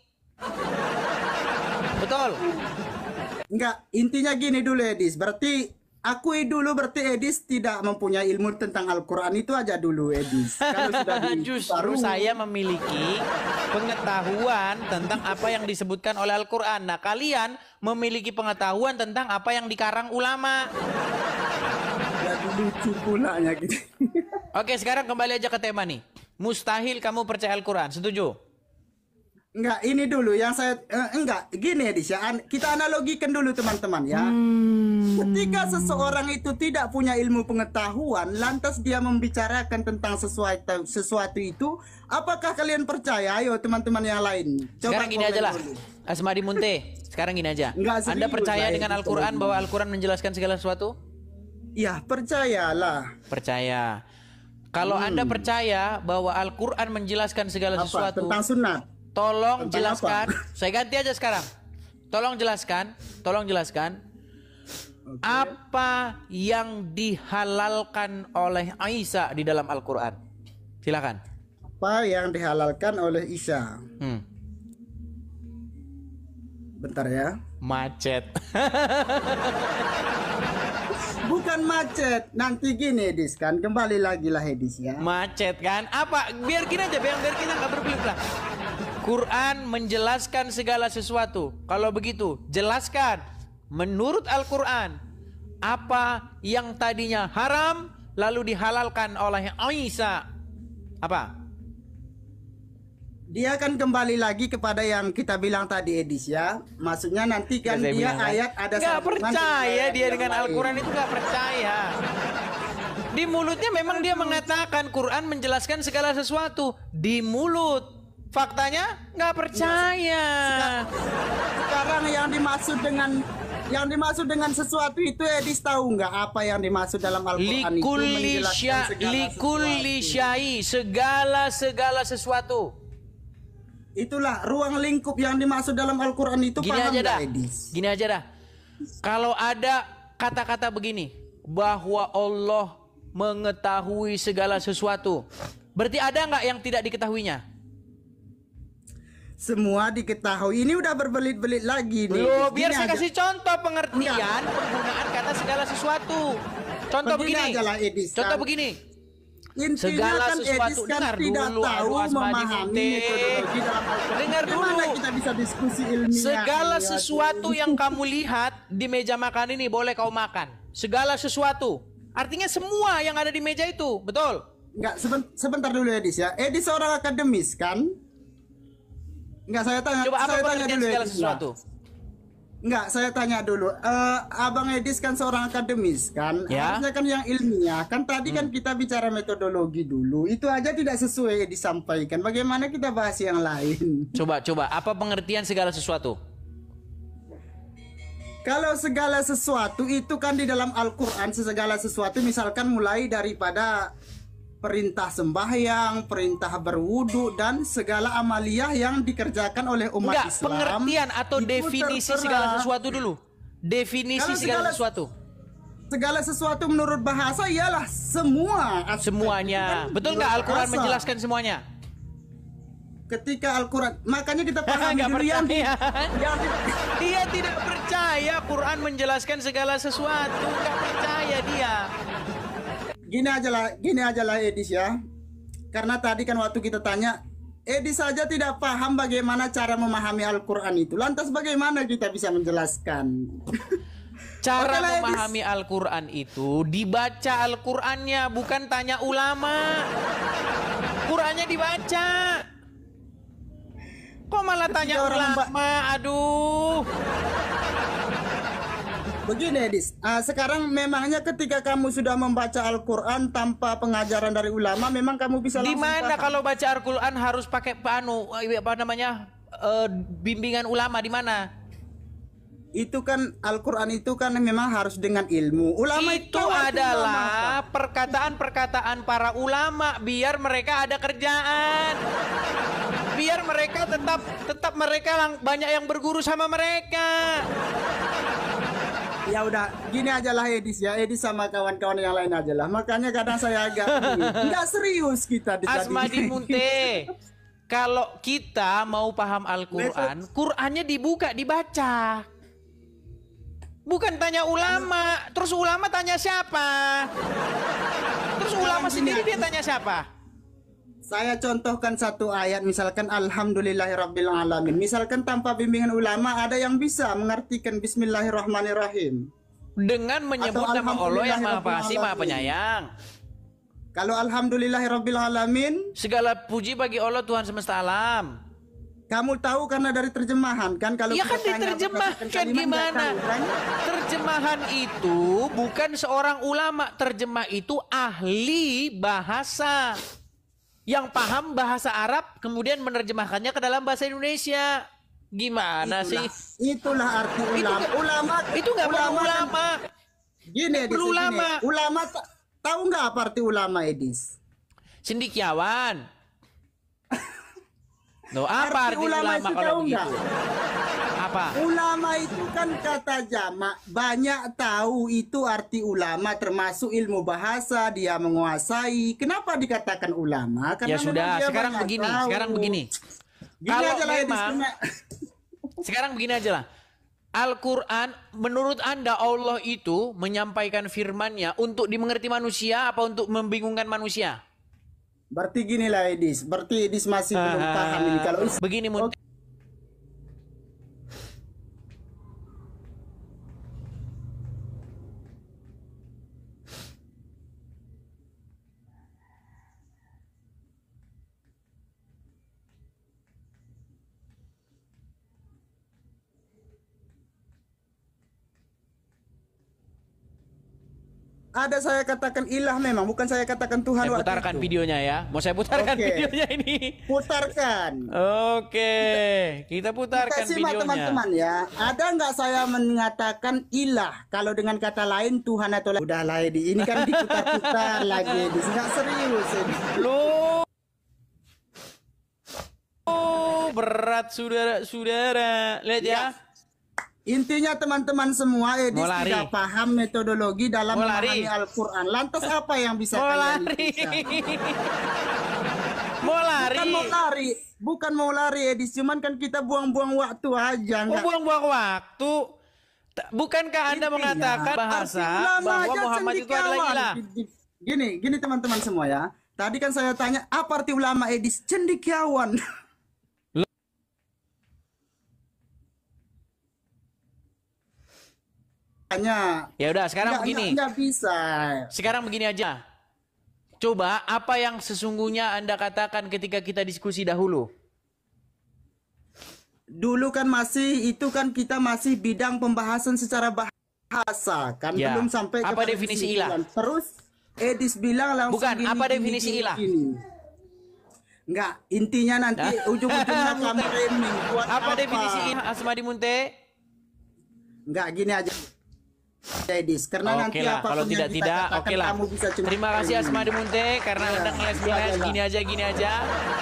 Speaker 2: Betul?
Speaker 8: Enggak, intinya gini dulu Edis. Berarti akui dulu berarti Edis tidak mempunyai ilmu tentang Al-Quran itu aja dulu Edis. Kalau sudah
Speaker 2: Justru saya memiliki pengetahuan tentang apa yang disebutkan oleh Al-Quran. Nah, kalian memiliki pengetahuan tentang apa yang dikarang ulama.
Speaker 8: Lucu pulanya gitu.
Speaker 2: Oke, sekarang kembali aja ke tema nih. Mustahil kamu percaya Al-Quran, setuju?
Speaker 8: Enggak, ini dulu yang saya enggak, gini Edis ya. Kita analogikan dulu teman-teman ya. Ketika seseorang itu tidak punya ilmu pengetahuan, lantas dia membicarakan tentang sesuatu itu, apakah kalian percaya? Ayo teman-teman yang lain. Coba
Speaker 2: sekarang gini aja lah. Asmadi Munte, sekarang gini aja. Anda percaya dengan Al-Quran bahwa Al-Quran menjelaskan segala sesuatu?
Speaker 8: Ya, percayalah.
Speaker 2: Percaya. Kalau Anda percaya bahwa Al-Quran menjelaskan segala sesuatu
Speaker 8: tentang sunat,
Speaker 2: tolong
Speaker 8: tentang
Speaker 2: jelaskan.
Speaker 8: apa?
Speaker 2: Saya ganti aja sekarang. Tolong jelaskan. Apa yang dihalalkan oleh Aisyah di dalam Al-Quran? Silakan.
Speaker 8: Apa yang dihalalkan oleh Isya? Bentar ya.
Speaker 2: Macet.
Speaker 8: Bukan macet. Nanti gini Edis kan. Kembali lagi lah Edis ya.
Speaker 2: Macet kan? Apa? Biar kita nggak berbelit-belit. Quran menjelaskan segala sesuatu. Kalau begitu, jelaskan. Menurut Al-Quran, apa yang tadinya haram lalu dihalalkan oleh Aisyah? Apa?
Speaker 8: Dia akan kembali lagi kepada yang kita bilang tadi Edis ya. Maksudnya nanti kan dia ayat ada
Speaker 2: nggak percaya dia dengan Al-Quran itu nggak percaya. Di mulutnya memang dia mengatakan Quran menjelaskan segala sesuatu di mulut. Faktanya nggak percaya.
Speaker 8: Sekarang yang dimaksud dengan sesuatu itu Edis tahu nggak apa yang dimaksud dalam Al-Quran itu menjelaskan
Speaker 2: likulli syai, segala sesuatu.
Speaker 8: Itulah ruang lingkup yang dimaksud dalam Al-Quran itu.
Speaker 2: Gini aja dah. Kalau ada kata-kata begini, bahwa Allah mengetahui segala sesuatu, berarti ada nggak yang tidak diketahuinya?
Speaker 8: Semua diketahui. Ini udah berbelit-belit lagi nih.
Speaker 2: Loh, biar saya kasih contoh pengertian penggunaan kata segala sesuatu. Contoh begini. Contoh begini.
Speaker 8: Intinya
Speaker 2: segala
Speaker 8: kan
Speaker 2: sesuatu
Speaker 8: kan tidak tahu memahami metodologi dalam Al-Quran.
Speaker 2: Dengar dulu.
Speaker 8: Gimana kita bisa diskusi ilmiah?
Speaker 2: Segala sesuatu yang kamu lihat di meja makan ini boleh kau makan. Segala sesuatu. Artinya semua yang ada di meja itu, betul?
Speaker 8: Enggak, sebentar dulu Edis ya. Edis seorang akademis kan? Enggak, saya tanya.
Speaker 2: Coba apa
Speaker 8: saya tanya
Speaker 2: pengertian
Speaker 8: dulu
Speaker 2: segala
Speaker 8: Edis,
Speaker 2: sesuatu?
Speaker 8: Enggak, saya tanya dulu. Abang Edis kan seorang akademis kan?
Speaker 2: Ya.
Speaker 8: Harusnya kan yang ilmiah. Kan tadi kan kita bicara metodologi dulu. Itu aja tidak sesuai disampaikan. Bagaimana kita bahas yang lain?
Speaker 2: Coba apa pengertian segala sesuatu?
Speaker 8: Kalau segala sesuatu itu kan di dalam Al-Quran, segala sesuatu misalkan mulai daripada perintah sembahyang, perintah berwudu, dan segala amaliyah yang dikerjakan oleh umat
Speaker 2: Enggak,
Speaker 8: Islam.
Speaker 2: pengertian atau
Speaker 8: itu
Speaker 2: definisi
Speaker 8: tertera.
Speaker 2: segala sesuatu dulu. Definisi
Speaker 8: Kalau
Speaker 2: segala sesuatu.
Speaker 8: Segala sesuatu menurut bahasa ialah semua aspek.
Speaker 2: Semuanya.
Speaker 8: Kan
Speaker 2: Betul
Speaker 8: menurut
Speaker 2: nggak Al-Quran
Speaker 8: bahasa.
Speaker 2: menjelaskan semuanya?
Speaker 8: Ketika Al-Quran, makanya kita pahami
Speaker 2: Nggak
Speaker 8: dulu yang
Speaker 2: percaya. Dia tidak percaya Quran menjelaskan segala sesuatu. Nggak percaya dia.
Speaker 8: Gini aja lah Edis ya. Karena tadi kan waktu kita tanya, Edis saja tidak paham bagaimana cara memahami Al-Quran itu. Lantas bagaimana kita bisa menjelaskan?
Speaker 2: Cara
Speaker 8: Oke lah, Edis.
Speaker 2: memahami Al-Quran itu dibaca Al-Qurannya, bukan tanya ulama. Qurannya dibaca. Kok malah tanya
Speaker 8: orang
Speaker 2: ulama? Aduh.
Speaker 8: Begini Edis, sekarang memangnya ketika kamu sudah membaca Al-Quran tanpa pengajaran dari ulama, memang kamu bisa
Speaker 2: Di
Speaker 8: langsung
Speaker 2: mana
Speaker 8: paham?
Speaker 2: kalau baca Al-Quran harus pakai bimbingan ulama di mana?
Speaker 8: Itu kan Al-Quran itu kan memang harus dengan ilmu. Ulama
Speaker 2: Itu
Speaker 8: tahu arti ulama
Speaker 2: adalah perkataan-perkataan para ulama biar mereka ada kerjaan. Biar mereka tetap mereka banyak yang berguru sama mereka.
Speaker 8: Ya udah, gini aja lah Edis ya, Edis sama kawan-kawan yang lain aja lah. Makanya kadang saya agak nggak serius kita di
Speaker 2: Asmadi Munte. Kalau kita mau paham Al-Quran, Qurannya dibuka, dibaca. Bukan tanya ulama. Terus ulama tanya siapa? Terus ulama sendiri dia tanya siapa?
Speaker 8: Saya contohkan satu ayat, misalkan Alhamdulillahirrabbilalamin. Misalkan tanpa bimbingan ulama, ada yang bisa mengartikan Bismillahirrahmanirrahim
Speaker 2: Dengan menyebut
Speaker 8: Atau
Speaker 2: nama Allah yang Maha Pengasih, Maha
Speaker 8: Alhamdulillahirrahmanirrahim.
Speaker 2: Penyayang.
Speaker 8: Kalau Alhamdulillahirrabbilalamin,
Speaker 2: Segala puji bagi Allah Tuhan semesta alam.
Speaker 8: kamu tahu karena dari terjemahan kan? Kalau
Speaker 2: Ya
Speaker 8: kita
Speaker 2: kan
Speaker 8: tanya
Speaker 2: diterjemahkan
Speaker 8: kalimat, nggak
Speaker 2: gimana?
Speaker 8: tahu, kan?
Speaker 2: Terjemahan itu bukan seorang ulama, terjemah itu ahli bahasa yang paham bahasa Arab kemudian menerjemahkannya ke dalam bahasa Indonesia. Gimana sih?
Speaker 8: Itulah arti ulama.
Speaker 2: Itu-
Speaker 8: ulama
Speaker 2: Itu nggak perlu
Speaker 8: kan-
Speaker 2: ulama.
Speaker 8: Gini Edis,
Speaker 2: perlu
Speaker 8: gini.
Speaker 2: ulama.
Speaker 8: Ulama tahu nggak apa arti ulama Edis?
Speaker 2: Cendekiawan. Loh, apa arti
Speaker 8: ulama
Speaker 2: ulama
Speaker 8: itu
Speaker 2: kalau
Speaker 8: tahu
Speaker 2: begitu?
Speaker 8: nggak?
Speaker 2: Apa?
Speaker 8: Ulama itu kan kata jamak, banyak tahu itu arti ulama termasuk ilmu bahasa dia menguasai. Kenapa dikatakan ulama?
Speaker 2: Ya
Speaker 8: memang
Speaker 2: sudah,
Speaker 8: dia
Speaker 2: sekarang
Speaker 8: banyak
Speaker 2: begini,
Speaker 8: tahu.
Speaker 2: sekarang begini.
Speaker 8: Gini
Speaker 2: Kalau
Speaker 8: aja lah Edis,
Speaker 2: memang- Sekarang begini aja lah. Al-Quran, menurut Anda Allah itu menyampaikan firman-Nya untuk dimengerti manusia apa untuk membingungkan manusia?
Speaker 8: Berarti gini lah Edis, berarti Edis masih belum paham ini kalau
Speaker 2: Begini Munte.
Speaker 8: ada saya katakan ilah memang, bukan saya katakan Tuhan.
Speaker 2: Saya
Speaker 8: waktu
Speaker 2: putarkan
Speaker 8: itu.
Speaker 2: videonya ya. Mau saya putarkan
Speaker 8: Oke.
Speaker 2: videonya ini.
Speaker 8: Putarkan.
Speaker 2: Oke, kita putarkan
Speaker 8: Kita simak
Speaker 2: videonya.
Speaker 8: teman-teman ya. Ada nggak saya mengatakan ilah? Kalau dengan kata lain Tuhan atau udah lah Edi. Ini kan diputar-putar lagi. Edi. Nggak serius ini.
Speaker 2: Loh. Oh, berat saudara-saudara. Lihat ya.
Speaker 8: Intinya teman-teman semua Edis
Speaker 2: Mau lari.
Speaker 8: tidak paham metodologi dalam
Speaker 2: Mau
Speaker 8: memahami
Speaker 2: lari.
Speaker 8: Al-Quran. Lantas apa yang bisa
Speaker 2: Mau
Speaker 8: kalian
Speaker 2: lari.
Speaker 8: ikutkan?
Speaker 2: Mau lari.
Speaker 8: Bukan mau lari, bukan mau lari Edis. Cuman kan kita buang-buang waktu aja.
Speaker 2: Oh,
Speaker 8: nggak-
Speaker 2: buang-buang waktu. Bukankah Anda
Speaker 8: Intinya,
Speaker 2: mengatakan bahasa
Speaker 8: arti ulama
Speaker 2: bahwa
Speaker 8: aja
Speaker 2: Muhammad itu adalah
Speaker 8: cendekiawan.
Speaker 2: ilah?
Speaker 8: Gini teman-teman semua ya. Tadi kan saya tanya apa arti ulama Edis? Cendekiawan. Hanya
Speaker 2: Ya udah, sekarang begini.
Speaker 8: nggak bisa.
Speaker 2: Sekarang begini aja. Coba apa yang sesungguhnya Anda katakan ketika kita diskusi dahulu?
Speaker 8: dulu kan masih itu kan kita masih bidang pembahasan secara bahasa kan,
Speaker 2: Ya.
Speaker 8: belum sampai
Speaker 2: Apa
Speaker 8: kepada
Speaker 2: definisi
Speaker 8: kesimpulan.
Speaker 2: ilah?
Speaker 8: Terus Edis bilang langsung
Speaker 2: Bukan, apa definisi ilah?
Speaker 8: Enggak, intinya nanti ujung-ujungnya kami framing. Buat
Speaker 2: Apa definisi ilah, Asmadi Munte?
Speaker 8: Enggak, gini aja. Edis, karena nanti
Speaker 2: Oke lah,
Speaker 8: apapun
Speaker 2: kalau
Speaker 8: yang
Speaker 2: tidak
Speaker 8: kita katakan,
Speaker 2: oke lah.
Speaker 8: kamu bisa cuma
Speaker 2: Terima kasih
Speaker 8: framing.
Speaker 2: Asmadi Munte karena
Speaker 8: Ya,
Speaker 2: Anda ngeles-ngeles
Speaker 8: itu
Speaker 2: gini aja.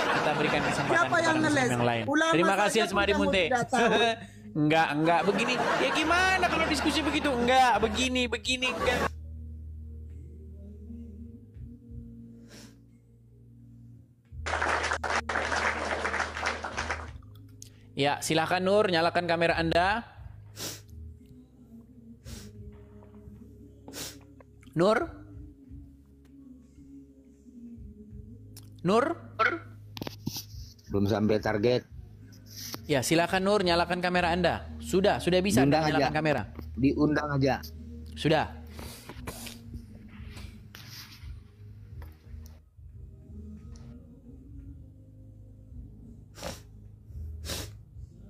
Speaker 2: Kita berikan kesempatan
Speaker 8: Siapa yang
Speaker 2: kepada muslim
Speaker 8: ngeles?
Speaker 2: yang lain.
Speaker 8: Ulama
Speaker 2: Terima kasih
Speaker 8: saja
Speaker 2: Asmadi
Speaker 8: kamu
Speaker 2: Munte.
Speaker 8: tidak tahu.
Speaker 2: Enggak begini. Ya gimana kalau diskusi begitu? Enggak, begini, enggak. Ya, silahkan Nur, nyalakan kamera Anda. Nur? Nur?
Speaker 9: Belum sampai target.
Speaker 2: Ya, silakan Nur, nyalakan kamera Anda. Sudah bisa Anda
Speaker 9: Diundang
Speaker 2: nyalakan
Speaker 9: aja.
Speaker 2: kamera.
Speaker 9: Diundang aja.
Speaker 2: Sudah.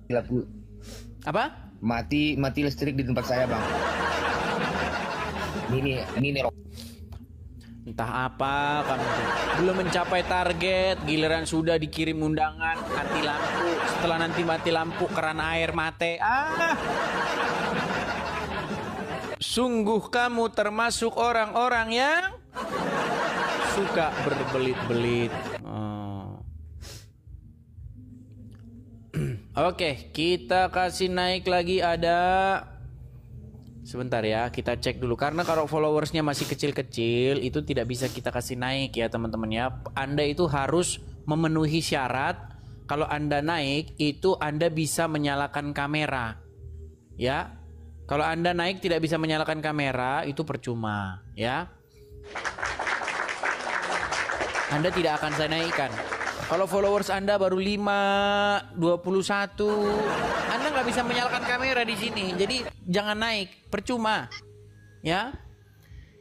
Speaker 9: Laku
Speaker 2: Apa?
Speaker 9: mati listrik di tempat saya, Bang. Ini
Speaker 2: Entah apa kamu tuh. Belum mencapai target, giliran sudah dikirim undangan, mati lampu. Setelah nanti mati lampu, keran air mati. Sungguh kamu termasuk orang-orang yang suka berbelit-belit. Oke, kita kasih naik lagi ada. Sebentar ya, kita cek dulu. Karena kalau followersnya masih kecil-kecil, itu tidak bisa kita kasih naik ya teman-teman ya. Anda itu harus memenuhi syarat. Kalau Anda naik, itu Anda bisa menyalakan kamera. Ya. Kalau Anda naik tidak bisa menyalakan kamera, itu percuma ya. Anda tidak akan saya naikkan. Kalau followers Anda baru 5, 21, Anda nggak bisa menyalakan kamera di sini. Jadi jangan naik, percuma. Ya.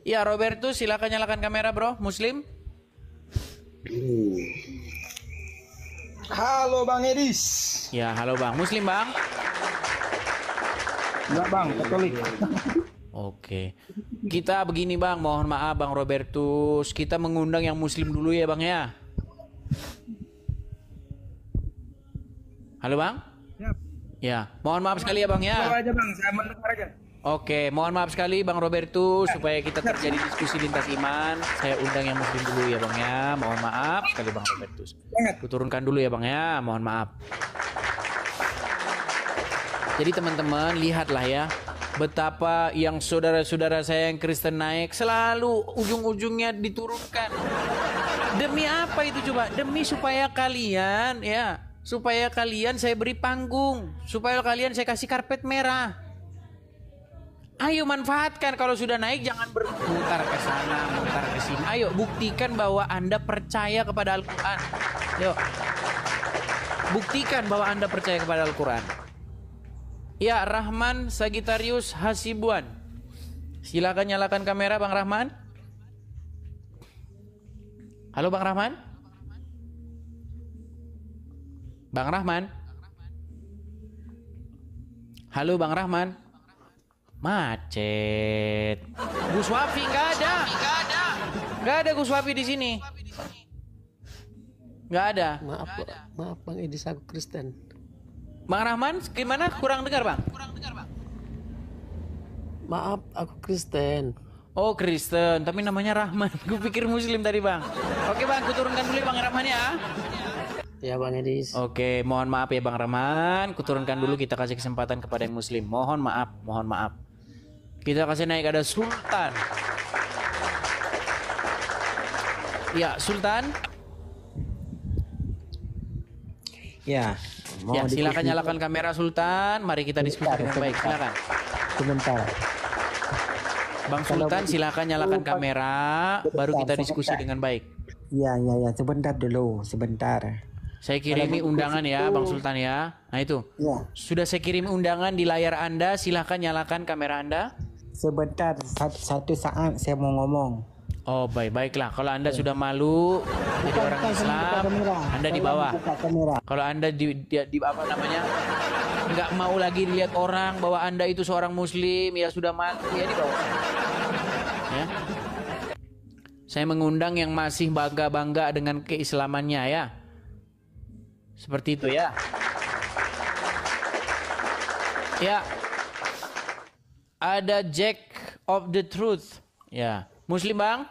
Speaker 2: Ya, Robertus silakan nyalakan kamera, Bro. Muslim.
Speaker 5: Halo Bang Edis.
Speaker 2: Ya, halo Bang. Muslim, Bang.
Speaker 5: Enggak Bang, Katolik.
Speaker 2: Oke. Kita begini, Bang. Mohon maaf, Bang Robertus. Kita mengundang yang Muslim dulu ya, Bang ya. Halo Bang? Ya, mohon maaf sekali ya Bang ya.
Speaker 5: aja Bang, saya mendengar aja.
Speaker 2: Oke, mohon maaf sekali Bang Robertus supaya kita terjadi diskusi lintas iman. Saya undang yang Muslim dulu ya Bang ya. Mohon maaf sekali Bang Robertus. Kuturunkan dulu ya Bang ya. Mohon maaf. Jadi teman-teman lihatlah ya, betapa yang saudara-saudara saya yang Kristen naik selalu ujung-ujungnya diturunkan. Demi apa itu coba? Demi supaya kalian ya. Supaya kalian saya beri panggung, supaya kalian saya kasih karpet merah. Ayo manfaatkan, kalau sudah naik jangan berputar ke sana, mutar ke sini. Ayo buktikan bahwa Anda percaya kepada Al-Qur'an. Yuk. Buktikan bahwa Anda percaya kepada Al-Qur'an. Ya, Rahman Sagitarius Hasibuan. Silakan nyalakan kamera Bang Rahman. Halo Bang Rahman. Bang Rahman. Halo Bang Rahman. Macet. Gus Wafi nggak ada. Nggak ada Gus Wafi di sini. Nggak ada.
Speaker 10: Maaf Bang Edis, aku Kristen.
Speaker 2: Bang Rahman, gimana? Kurang dengar Bang?
Speaker 10: Maaf, aku Kristen.
Speaker 2: Oh Kristen, tapi namanya Rahman. Gue pikir Muslim tadi Bang. Oke Bang, kuturunkan dulu Bang Rahman ya.
Speaker 10: Ya Bang Edis.
Speaker 2: Oke, mohon maaf ya Bang Rahman. Kuturunkan dulu, kita kasih kesempatan kepada yang Muslim. Mohon maaf. Kita kasih naik ada Sultan. Ya, Sultan.
Speaker 10: Ya.
Speaker 2: Ya, silakan nyalakan kamera Sultan. Mari kita diskusi dengan baik. Silakan.
Speaker 10: Sebentar.
Speaker 2: Bang Sultan, silakan nyalakan kamera. Baru kita diskusi dengan baik.
Speaker 10: Ya. Sebentar dulu, sebentar.
Speaker 2: Saya kirimi undangan ya, Bang Sultan ya. Nah itu.
Speaker 10: Ya.
Speaker 2: Sudah saya kirim undangan di layar Anda. Silakan nyalakan kamera Anda.
Speaker 10: Sebentar, satu saat saya mau ngomong.
Speaker 2: Oh, baiklah. Kalau Anda sudah malu jadi orang Islam, Anda di bawah. Kalau Anda di apa namanya? Nggak mau lagi dilihat orang bahwa Anda itu seorang muslim, ya sudah malu, ya di bawah. Ya. Saya mengundang yang masih bangga-bangga dengan keislamannya ya. Seperti itu ya. Ya. Ada Jack of the Truth. Ya. Muslim, Bang?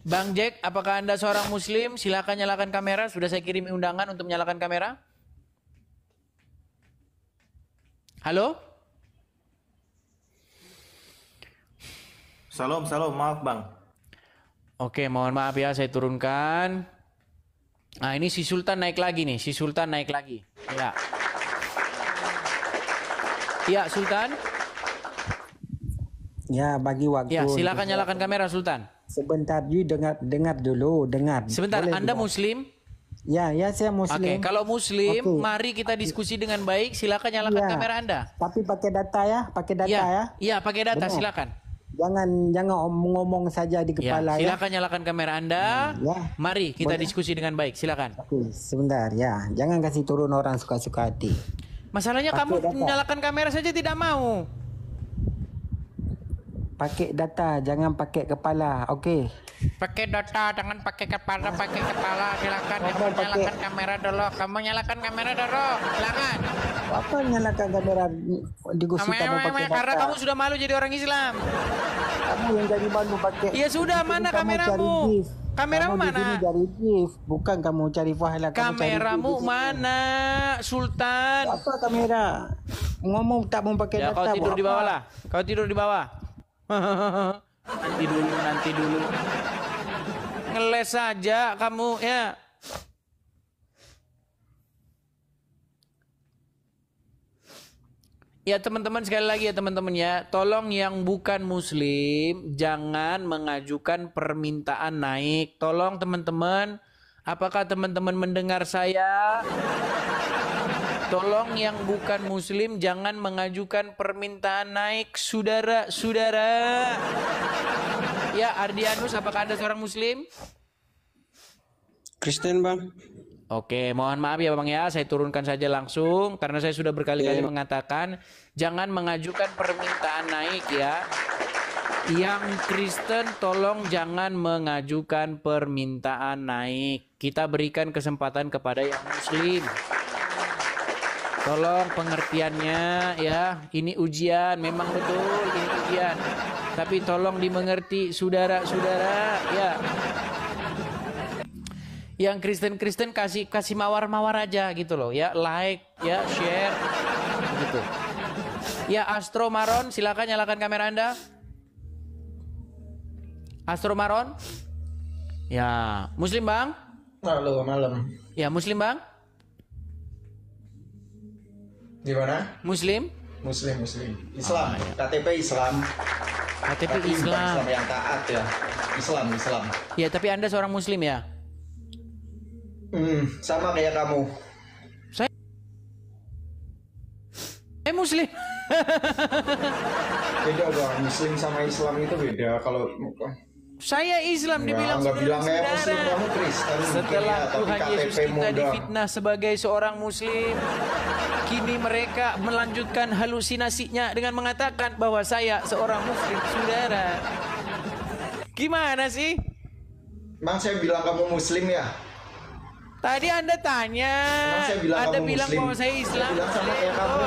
Speaker 2: Bang Jack, apakah Anda seorang muslim? Silakan nyalakan kamera. Sudah saya kirim undangan untuk menyalakan kamera. Halo?
Speaker 11: Salam, maaf Bang.
Speaker 2: Oke, mohon maaf ya, saya turunkan. Nah, ini si Sultan naik lagi nih. Si Sultan naik lagi. Ya. Ya, Sultan.
Speaker 10: Ya, bagi waktu.
Speaker 2: Ya, silakan nyalakan kamera, Sultan.
Speaker 10: Sebentar, you dengar dulu.
Speaker 2: Sebentar,
Speaker 10: Boleh
Speaker 2: Anda
Speaker 10: juga?
Speaker 2: Muslim?
Speaker 10: Ya, saya Muslim.
Speaker 2: Oke, kalau Muslim, mari kita diskusi dengan baik. Silakan nyalakan kamera Anda.
Speaker 10: Tapi pakai data ya, ya.
Speaker 2: Iya, pakai data.
Speaker 10: Benar.
Speaker 2: Silakan.
Speaker 10: Jangan ngomong saja di kepala ya.
Speaker 2: Silakan nyalakan kamera Anda. Mari kita diskusi dengan baik. Silakan.
Speaker 10: Oke, sebentar ya. Jangan kasih turun orang suka-suka hati.
Speaker 2: Masalahnya kamu nyalakan kamera saja tidak mau.
Speaker 10: Pakai data, jangan pakai kepala. Oke.
Speaker 2: Pakai data, jangan pakai kepala, Silakan nyalakan kamera dulu. Kamu nyalakan kamera dulu. Silakan.
Speaker 10: Apa nyalakan kamera di gusi kamu pakai data?
Speaker 2: Karena kamu sudah malu jadi orang Islam.
Speaker 10: Kamu yang jadi malu pakai.
Speaker 2: Ya sudah, mana kameramu? Kameramu mana?
Speaker 10: Cari gift, bukan kamu cari pahala.
Speaker 2: Kameramu mana, Sultan?
Speaker 10: Apa kamera? Ngomong tak mau pakai data.
Speaker 2: Kau tidur di bawah lah. Kau tidur di bawah. Nanti dulu. Ngeles saja kamu ya. Ya teman-teman, sekali lagi ya teman-teman ya, tolong yang bukan muslim jangan mengajukan permintaan naik. Tolong teman-teman, apakah teman-teman mendengar saya? Tolong yang bukan muslim jangan mengajukan permintaan naik, saudara-saudara. Ya, Ardianus, apakah Anda seorang muslim?
Speaker 12: Kristen, Bang.
Speaker 2: Oke, mohon maaf ya Bang ya, saya turunkan saja langsung karena saya sudah berkali-kali mengatakan jangan mengajukan permintaan naik ya. Yang Kristen tolong jangan mengajukan permintaan naik. Kita berikan kesempatan kepada yang muslim. Tolong pengertiannya ya, ini ujian, memang betul ini ujian. Tapi tolong dimengerti saudara-saudara ya. Yang Kristen kasih mawar-mawar aja gitu loh ya, like ya, share gitu. Ya, Astro Maron, silakan nyalakan kamera Anda. Astro Maron. Ya, Muslim Bang?
Speaker 13: Halo, malam.
Speaker 2: Ya, Muslim Bang?
Speaker 13: Gimana?
Speaker 2: Muslim?
Speaker 13: Muslim. Islam. KTP Islam.
Speaker 2: KTP
Speaker 13: Tapi
Speaker 2: Islam.
Speaker 13: bukan Islam yang taat ya. Islam.
Speaker 2: Ya, tapi Anda seorang Muslim ya?
Speaker 13: Sama kayak kamu.
Speaker 2: Saya Muslim.
Speaker 13: Beda Bang. Muslim sama Islam itu beda. Kalau
Speaker 2: saya Islam dibilang
Speaker 13: nggak bilang ya
Speaker 2: saudara.
Speaker 13: Muslim, kamu Kristen.
Speaker 2: Setelah
Speaker 13: ya,
Speaker 2: Tuhan
Speaker 13: tapi
Speaker 2: Yesus
Speaker 13: KTP
Speaker 2: kita
Speaker 13: muda.
Speaker 2: difitnah sebagai seorang Muslim, kini mereka melanjutkan halusinasinya dengan mengatakan bahwa saya seorang Muslim, saudara. Gimana sih?
Speaker 13: Emang saya bilang kamu Muslim ya?
Speaker 2: Tadi Anda tanya,
Speaker 13: Emang saya bilang
Speaker 2: Anda
Speaker 13: kamu
Speaker 2: bilang
Speaker 13: Muslim?
Speaker 2: bahwa saya Islam.
Speaker 13: Saya bilang sama kayak kamu.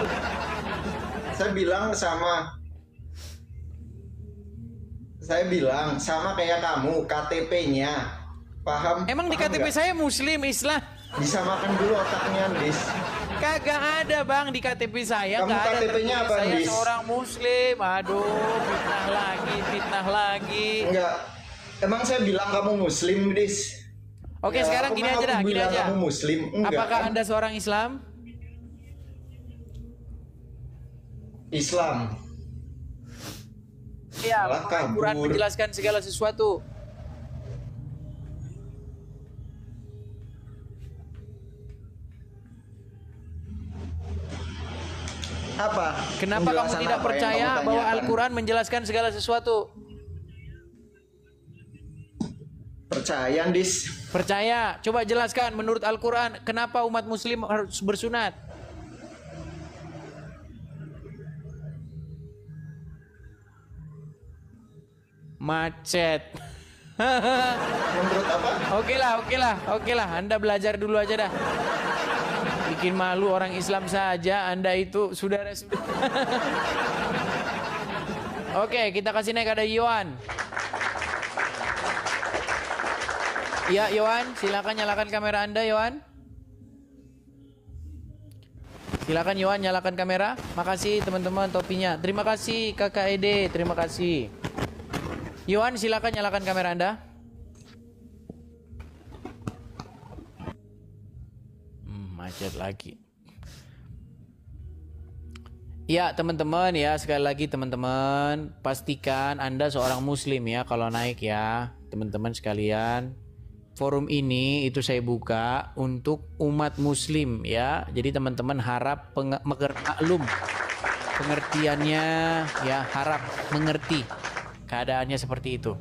Speaker 13: Saya bilang sama kayak kamu, KTP-nya. Paham?
Speaker 2: Emang di KTP
Speaker 13: nggak?
Speaker 2: saya Muslim, Islam.
Speaker 13: Disamakan dulu otaknya, Dis.
Speaker 2: Kagak ada Bang di KTP saya.
Speaker 13: Kamu
Speaker 2: nggak ada
Speaker 13: KTP-nya
Speaker 2: tertulis
Speaker 13: apa,
Speaker 2: saya
Speaker 13: Dis?
Speaker 2: seorang Muslim. Aduh, fitnah lagi.
Speaker 13: Enggak. Emang saya bilang kamu Muslim, Dis?
Speaker 2: Oke,
Speaker 13: Ya,
Speaker 2: sekarang gini
Speaker 13: emang
Speaker 2: aja
Speaker 13: aku
Speaker 2: dah, gini
Speaker 13: bilang
Speaker 2: aja.
Speaker 13: Kamu Muslim? Enggak.
Speaker 2: Apakah
Speaker 13: kan?
Speaker 2: Anda seorang Islam?
Speaker 13: Islam.
Speaker 2: Iya,
Speaker 13: Malah kabur.
Speaker 2: Al-Quran menjelaskan segala sesuatu.
Speaker 13: Apa?
Speaker 2: Kenapa kamu
Speaker 13: Penjelasan
Speaker 2: tidak
Speaker 13: apa yang
Speaker 2: percaya
Speaker 13: kamu
Speaker 2: bahwa
Speaker 13: tanyakan?
Speaker 2: Al-Quran menjelaskan segala sesuatu?
Speaker 13: Percaya, Dis.
Speaker 2: Percaya. Coba jelaskan menurut Al-Quran kenapa umat muslim harus bersunat. Macet.
Speaker 13: Menurut apa?
Speaker 2: Oke lah. Anda belajar dulu aja dah. Bikin malu orang Islam saja. Anda itu saudara. Oke, kita kasih naik ada Yohan. Ya, Yohan, silakan nyalakan kamera Anda, Yohan. Silakan Yohan nyalakan kamera. Makasih teman-teman topinya. Terima kasih Kakak Ede, terima kasih. Yohan, silakan nyalakan kamera Anda. Macet lagi. Ya teman-teman ya, sekali lagi teman-teman, pastikan Anda seorang muslim ya kalau naik ya. Teman-teman sekalian, forum ini itu saya buka untuk umat muslim ya. Jadi teman-teman harap maklum pengertiannya ya, harap mengerti keadaannya seperti itu.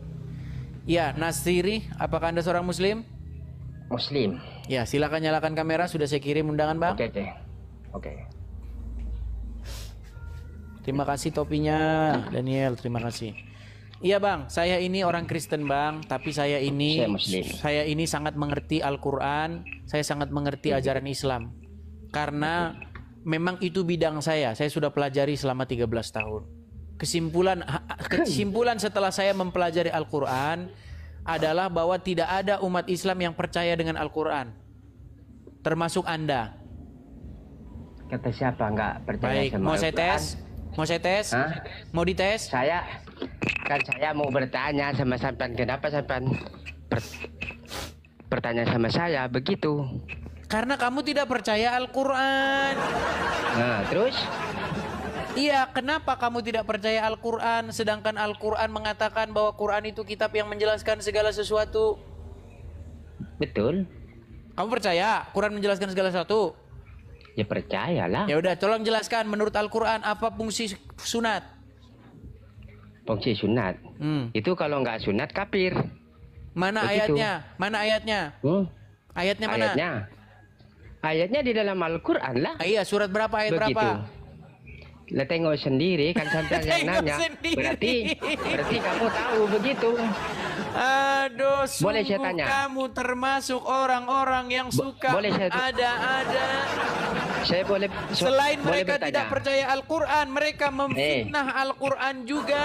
Speaker 2: Ya, Nasiri, apakah Anda seorang muslim?
Speaker 3: Muslim.
Speaker 2: Ya, silakan nyalakan kamera, sudah saya kirim undangan, Bang.
Speaker 3: Oke.
Speaker 2: Terima kasih topinya, Daniel, terima kasih. Iya, Bang, saya ini orang Kristen, Bang, tapi saya
Speaker 3: Muslim.
Speaker 2: Saya ini sangat mengerti Al-Qur'an, saya sangat mengerti ajaran Islam. Karena memang itu bidang saya sudah pelajari selama 13 tahun. Kesimpulan setelah saya mempelajari Al-Qur'an adalah bahwa tidak ada umat Islam yang percaya dengan Al-Qur'an. Termasuk Anda.
Speaker 3: Kata siapa nggak percaya
Speaker 2: Baik,
Speaker 3: sama
Speaker 2: mau saya
Speaker 3: Al-Quran?
Speaker 2: tes? Mau saya tes?
Speaker 3: Hah?
Speaker 2: Mau dites?
Speaker 3: Saya mau bertanya sama sampean, kenapa sampean bertanya sama saya begitu?
Speaker 2: Karena kamu tidak percaya Al-Qur'an.
Speaker 3: Nah, terus?
Speaker 2: Iya, kenapa kamu tidak percaya Al-Qur'an sedangkan Al-Qur'an mengatakan bahwa Quran itu kitab yang menjelaskan segala sesuatu?
Speaker 3: Betul.
Speaker 2: Kamu percaya Quran menjelaskan segala sesuatu?
Speaker 3: Ya percayalah.
Speaker 2: Ya udah, tolong jelaskan menurut Al-Qur'an apa fungsi sunat?
Speaker 3: Fungsi sunat. Itu kalau nggak sunat kafir.
Speaker 2: Mana
Speaker 3: begitu.
Speaker 2: ayatnya? Mana ayatnya? Ayatnya mana?
Speaker 3: Ayatnya di dalam Al-Quran lah.
Speaker 2: Iya, surat berapa, ayat
Speaker 3: begitu.
Speaker 2: berapa?
Speaker 3: Lah tengok sendiri kan sampai yang nanya. Berarti kamu tahu begitu.
Speaker 2: Aduh,
Speaker 3: boleh saya
Speaker 2: sungguh
Speaker 3: tanya?
Speaker 2: Kamu termasuk orang-orang yang suka
Speaker 3: boleh saya
Speaker 2: ada-ada.
Speaker 3: Saya boleh
Speaker 2: Selain
Speaker 3: boleh
Speaker 2: mereka
Speaker 3: bertanya?
Speaker 2: tidak percaya Al-Quran, mereka memfitnah Al-Quran juga.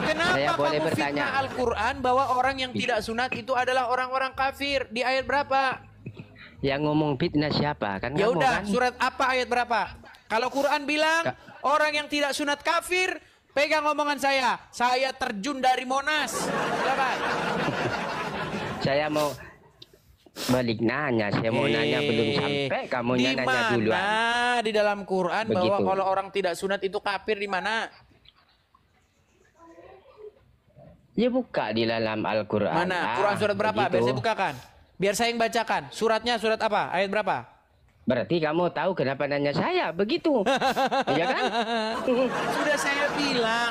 Speaker 2: Kenapa
Speaker 3: Saya boleh
Speaker 2: kamu
Speaker 3: bertanya?
Speaker 2: fitnah Al-Quran bahwa orang yang tidak sunat itu adalah orang-orang kafir? Di ayat berapa?
Speaker 3: Yang ngomong fitnah siapa? Kan
Speaker 2: Ya
Speaker 3: kamu
Speaker 2: udah,
Speaker 3: kan?
Speaker 2: surat apa, ayat berapa? Kalau Quran bilang orang yang tidak sunat kafir, pegang omongan saya. Saya terjun dari Monas. Silakan.
Speaker 3: Saya mau balik nanya. Saya mau nanya belum sampai. Kamu nanya duluan.
Speaker 2: Di dalam Quran bahwa
Speaker 3: Begitu.
Speaker 2: kalau orang tidak sunat itu kafir, di mana?
Speaker 3: Ya buka di dalam Al-Quran.
Speaker 2: Mana? Quran surat berapa? Biar saya bukakan. Biar saya yang bacakan. Suratnya surat apa? Ayat berapa?
Speaker 3: Berarti kamu tahu kenapa nanya saya begitu. Iya kan?
Speaker 2: Sudah saya bilang,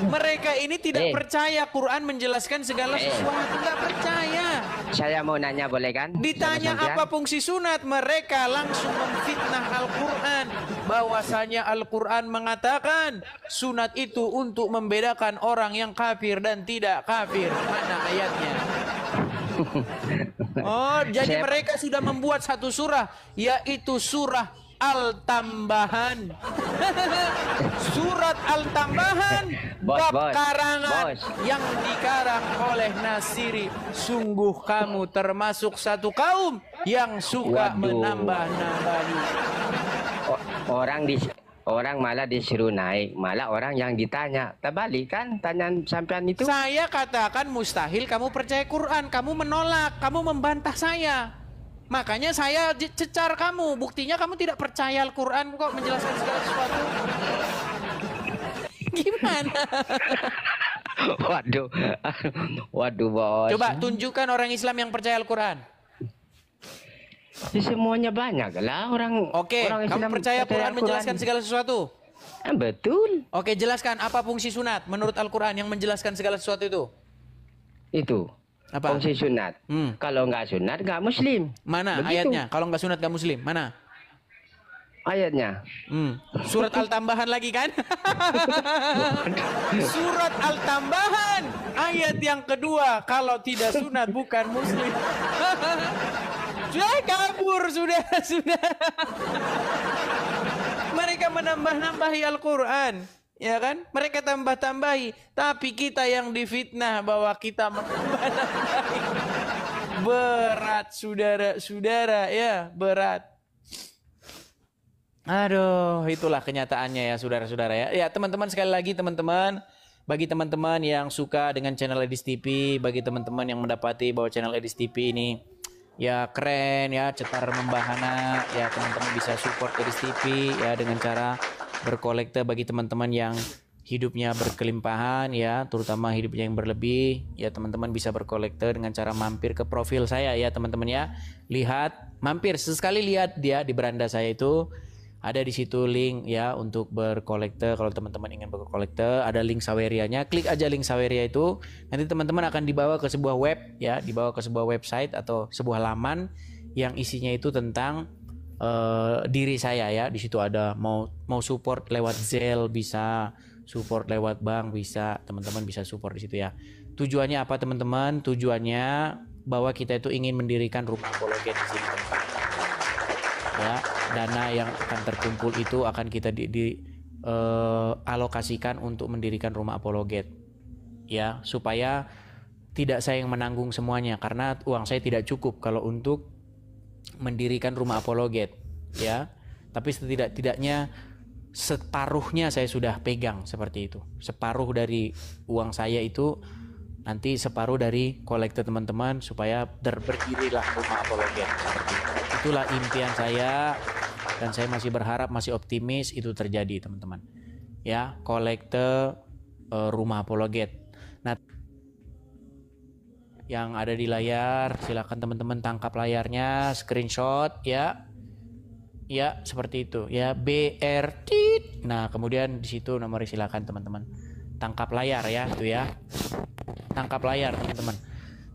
Speaker 2: mereka ini tidak percaya Quran menjelaskan segala sesuatu. Tidak percaya.
Speaker 3: Saya mau nanya boleh kan?
Speaker 2: Ditanya
Speaker 3: Sama sampean?
Speaker 2: apa fungsi sunat, mereka langsung memfitnah Al-Quran. Bahwasanya Al-Quran mengatakan sunat itu untuk membedakan orang yang kafir dan tidak kafir. Mana ayatnya? Oh, jadi mereka sudah membuat satu surah, yaitu surah Al-Tambahan. Surat Al-Tambahan, bab karangan yang dikarang oleh Nasiri. Sungguh kamu termasuk satu kaum yang suka menambah-nambahi.
Speaker 3: Orang malah disuruh naik, malah orang yang ditanya. Terbalik kan tanya sampean itu?
Speaker 2: Saya katakan mustahil kamu percaya Quran, kamu menolak, kamu membantah saya. Makanya saya cecar kamu. Buktinya kamu tidak percaya Al-Quran kok menjelaskan segala sesuatu. Gimana?
Speaker 3: Waduh bos.
Speaker 2: Coba tunjukkan orang Islam yang percaya Al-Quran.
Speaker 11: Semuanya banyak lah orang.
Speaker 2: Oke,
Speaker 11: orang
Speaker 2: kamu
Speaker 11: Islam
Speaker 2: percaya Quran menjelaskan segala sesuatu?
Speaker 11: Betul.
Speaker 2: Oke, jelaskan apa fungsi sunat menurut Al-Quran yang menjelaskan segala sesuatu itu?
Speaker 11: Itu.
Speaker 2: Apa?
Speaker 11: Fungsi sunat. Kalau nggak sunat nggak muslim.
Speaker 2: Mana
Speaker 11: Begitu.
Speaker 2: ayatnya? Kalau nggak sunat nggak muslim? Mana?
Speaker 11: Ayatnya.
Speaker 2: Surat Al-Tambahan lagi kan? Surat Al-Tambahan ayat yang kedua, kalau tidak sunat bukan muslim. Sudah kabur sudah. Mereka menambah-nambahi Al-Quran, ya kan? Mereka tambah-tambahi, tapi kita yang difitnah bahwa kita menambah-nambahi. Berat saudara-saudara, ya, berat. Aduh, itulah kenyataannya ya saudara-saudara ya. Ya teman-teman, sekali lagi teman-teman, bagi teman-teman yang suka dengan channel Edis TV, bagi teman-teman yang mendapati bahwa channel Edis TV ini ya keren ya, cetar membahana, ya teman-teman bisa support Edis TV ya dengan cara berkolekte. Bagi teman-teman yang hidupnya berkelimpahan ya, terutama hidupnya yang berlebih, ya teman-teman bisa berkolekte dengan cara mampir ke profil saya ya teman-teman ya. Lihat, mampir sesekali, lihat dia di beranda saya itu. Ada di situ link ya untuk berkolekte. Kalau teman-teman ingin berkolekte, ada link Sawerianya. Klik aja link Saweria itu. Nanti teman-teman akan dibawa ke sebuah web ya, dibawa ke sebuah website atau sebuah laman yang isinya itu tentang diri saya ya. Di situ ada mau support lewat Zelle bisa, support lewat bank bisa. Teman-teman bisa support di situ ya. Tujuannya apa teman-teman? Tujuannya bahwa kita itu ingin mendirikan rumah apologet di sini teman-teman. Ya, dana yang akan terkumpul itu akan kita alokasikan untuk mendirikan rumah apologet ya, supaya tidak saya yang menanggung semuanya, karena uang saya tidak cukup kalau untuk mendirikan rumah apologet ya. Tapi setidak-tidaknya separuhnya saya sudah pegang seperti itu. Separuh dari uang saya itu nanti separuh dari kolektor teman-teman, supaya berdirilah rumah apologet seperti itu. Itulah impian saya, dan saya masih berharap, masih optimis itu terjadi teman-teman ya, kolekte rumah apologet. Nah, yang ada di layar silakan teman-teman tangkap layarnya, screenshot ya seperti itu ya, BR. Nah kemudian di situ nomornya, silakan teman-teman tangkap layar ya, itu ya, tangkap layar teman-teman.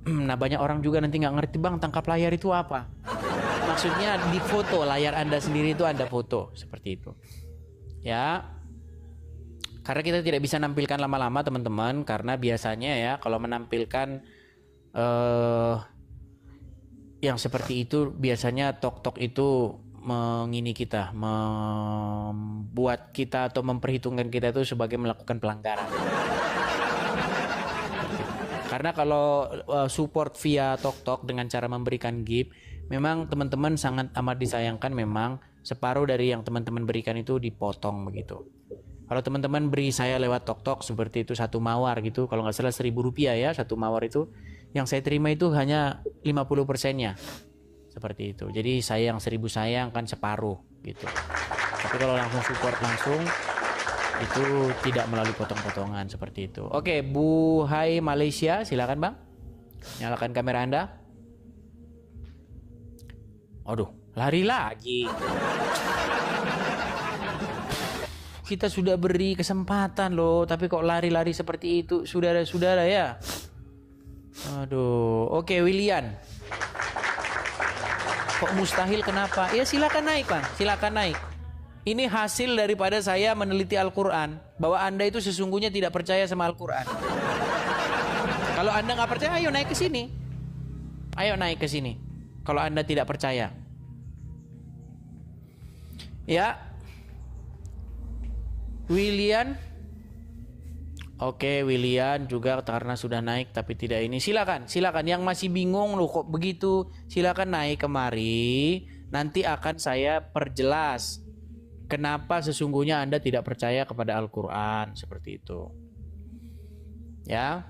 Speaker 2: Nah banyak orang juga nanti nggak ngerti, bang tangkap layar itu apa? Maksudnya di foto layar Anda sendiri itu Anda foto seperti itu ya, karena kita tidak bisa nampilkan lama-lama teman-teman, karena biasanya ya kalau menampilkan yang seperti itu biasanya tok-tok itu mengini kita, membuat kita atau memperhitungkan kita itu sebagai melakukan pelanggaran. Karena kalau support via tok-tok dengan cara memberikan gift, memang teman-teman sangat amat disayangkan, memang separuh dari yang teman-teman berikan itu dipotong begitu. Kalau teman-teman beri saya lewat tok-tok seperti itu, satu mawar gitu, kalau nggak salah Rp1.000 ya, satu mawar itu, yang saya terima itu hanya 50%-nya. Seperti itu. Jadi saya yang 1.000 sayang kan separuh gitu. Tapi kalau langsung support langsung, itu tidak melalui potong-potongan seperti itu. Oke, Bu Hai Malaysia, silakan bang, nyalakan kamera Anda. Aduh, lari lagi. Kita sudah beri kesempatan loh, tapi kok lari-lari seperti itu, saudara-saudara ya. Aduh, oke William. Kok mustahil, kenapa? Ya silakan naik bang, silakan naik. Ini hasil daripada saya meneliti Al-Quran, bahwa Anda itu sesungguhnya tidak percaya sama Al-Quran. Kalau Anda nggak percaya, ayo naik ke sini. Ayo naik ke sini. Kalau Anda tidak percaya. Ya. William. Oke, William juga karena sudah naik tapi tidak ini. Silakan. Yang masih bingung loh kok begitu, silakan naik kemari. Nanti akan saya perjelas kenapa sesungguhnya Anda tidak percaya kepada Al-Quran, seperti itu. Ya.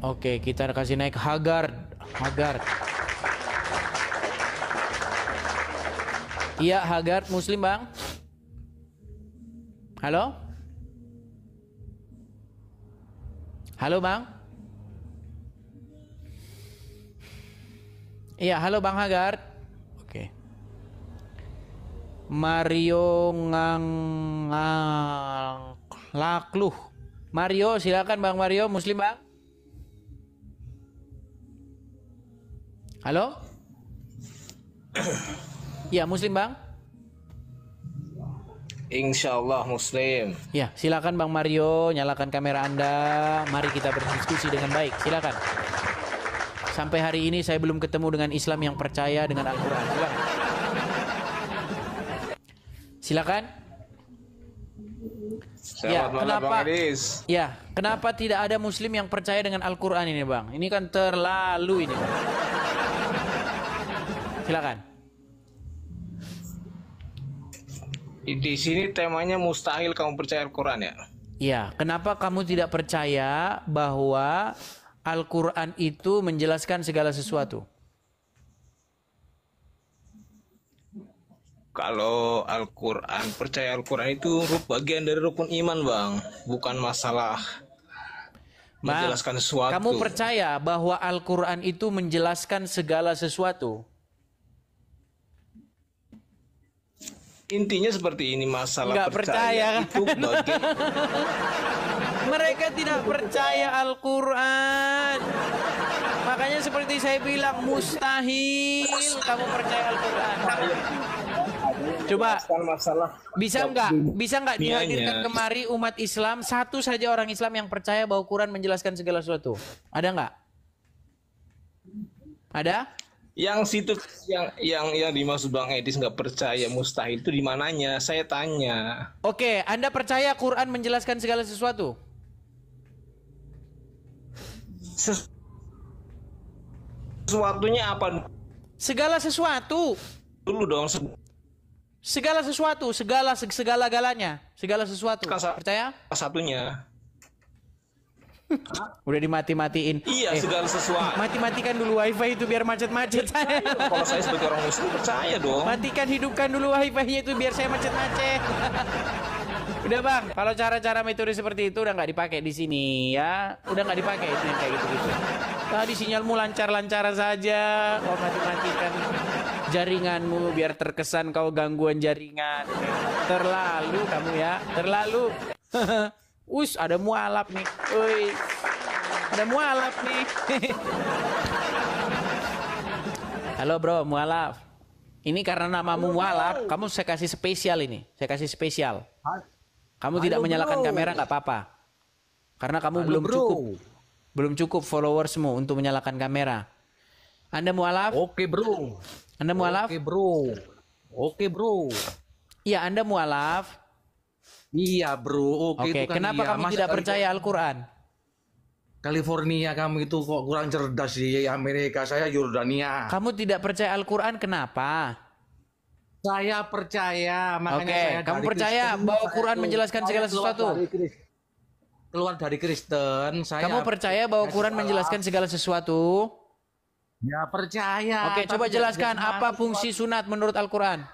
Speaker 2: Oke, kita kasih naik Hagar. Iya, Hagar Muslim bang. Halo? Halo Bang? Iya, halo Bang Hagar. Oke. Mario Lakluh. Mario, silakan Bang Mario, Muslim Bang. Halo? Ya, Muslim Bang.
Speaker 12: Insya Allah Muslim.
Speaker 2: Ya, silakan Bang Mario, nyalakan kamera Anda. Mari kita berdiskusi dengan baik. Silakan. Sampai hari ini saya belum ketemu dengan Islam yang percaya dengan Al-Quran. Silakan. Ya, kenapa? Ya, kenapa tidak ada Muslim yang percaya dengan Al-Quran ini, Bang? Ini kan terlalu ini, Bang. Silakan.
Speaker 12: Di sini temanya mustahil kamu percaya Al-Quran ya?
Speaker 2: Ya, kenapa kamu tidak percaya bahwa Al-Quran itu menjelaskan segala sesuatu?
Speaker 12: Kalau Al-Quran, percaya Al-Quran itu bagian dari rukun iman, Bang. Bukan masalah menjelaskan sesuatu.
Speaker 2: Kamu percaya bahwa Al-Quran itu menjelaskan segala sesuatu?
Speaker 12: Intinya seperti ini, masalah
Speaker 2: Nggak percaya.
Speaker 12: itu bagian.
Speaker 2: Mereka tidak percaya Al-Quran. Makanya seperti saya bilang, mustahil kamu percaya Al-Quran. Coba, bisa nggak dihadirkan kemari umat Islam, satu saja orang Islam yang percaya bahwa Quran menjelaskan segala sesuatu? Ada nggak? Ada?
Speaker 12: Yang situ yang dimaksud Bang Edis nggak percaya mustahil itu di mananya? Saya tanya.
Speaker 2: Oke, Anda percaya Quran menjelaskan segala sesuatu?
Speaker 12: Sesuatunya apa?
Speaker 2: Segala sesuatu.
Speaker 12: Dulu dong.
Speaker 2: Segala sesuatu, segala-galanya, segala sesuatu. Percaya?
Speaker 12: Satunya.
Speaker 2: Udah dimati-matiin.
Speaker 12: Iya, segala sesuatu.
Speaker 2: Mati-matikan dulu wifi itu biar macet-macet.
Speaker 12: Kalau saya sebagai orang muslim percaya dong.
Speaker 2: Matikan, hidupkan dulu wifi-nya itu biar saya macet-macet. Udah Bang, kalau cara-cara metode seperti itu udah nggak dipakai di sini ya. Udah nggak dipakai itu yang kayak gitu-gitu. Tadi sinyalmu lancar-lancar saja. Kau mati-matikan jaringanmu biar terkesan kau gangguan jaringan. Terlalu kamu ya, terlalu. Us, ada mualaf nih. Woi. Ada mualaf nih. Halo bro, mualaf. Ini karena namamu mualaf, kamu saya kasih spesial ini. Saya kasih spesial. Kamu tidak menyalakan kamera nggak apa-apa. Karena kamu belum cukup followersmu untuk menyalakan kamera. Anda mualaf?
Speaker 4: Oke bro.
Speaker 2: Anda mualaf?
Speaker 4: Oke bro. Oke bro.
Speaker 2: Iya, Anda mualaf.
Speaker 4: Iya bro.
Speaker 2: Oke,
Speaker 4: kan
Speaker 2: kenapa
Speaker 4: iya.
Speaker 2: kamu tidak percaya Al-Quran?
Speaker 4: California kamu itu kok kurang cerdas di Amerika, saya Yordania.
Speaker 2: Kamu tidak percaya Al-Quran, kenapa?
Speaker 4: Saya percaya, makanya saya
Speaker 2: kamu percaya
Speaker 4: Kristen,
Speaker 2: bahwa Quran menjelaskan segala sesuatu?
Speaker 4: Keluar dari Kristen, saya.
Speaker 2: Kamu percaya bahwa Quran menjelaskan segala sesuatu?
Speaker 4: Ya percaya.
Speaker 2: Oke, coba jelaskan apa fungsi sunat menurut Al-Quran?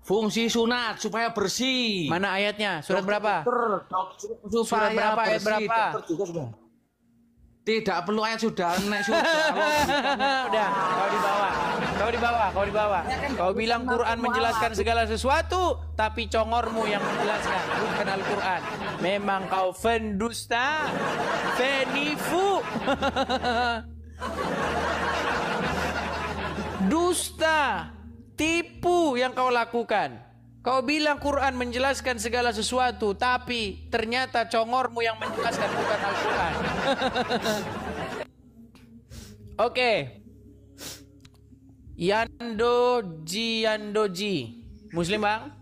Speaker 4: Fungsi sunat supaya bersih.
Speaker 2: Mana ayatnya? Surat berapa?
Speaker 4: Surat
Speaker 2: berapa? Ayat berapa?
Speaker 4: Tidak perlu ayat, sudah naik sudah.
Speaker 2: Udah, kau dibawa. Kau bilang Quran menjelaskan segala sesuatu, tapi congormu yang menjelaskan, bukan Al-Quran. Memang kau pendusta, penipu. Dusta, tipu yang kau lakukan. Kau bilang Quran menjelaskan segala sesuatu, tapi ternyata congormu yang menjelaskan, bukan Al-Quran. Oke. Yandoji. Muslim Bang?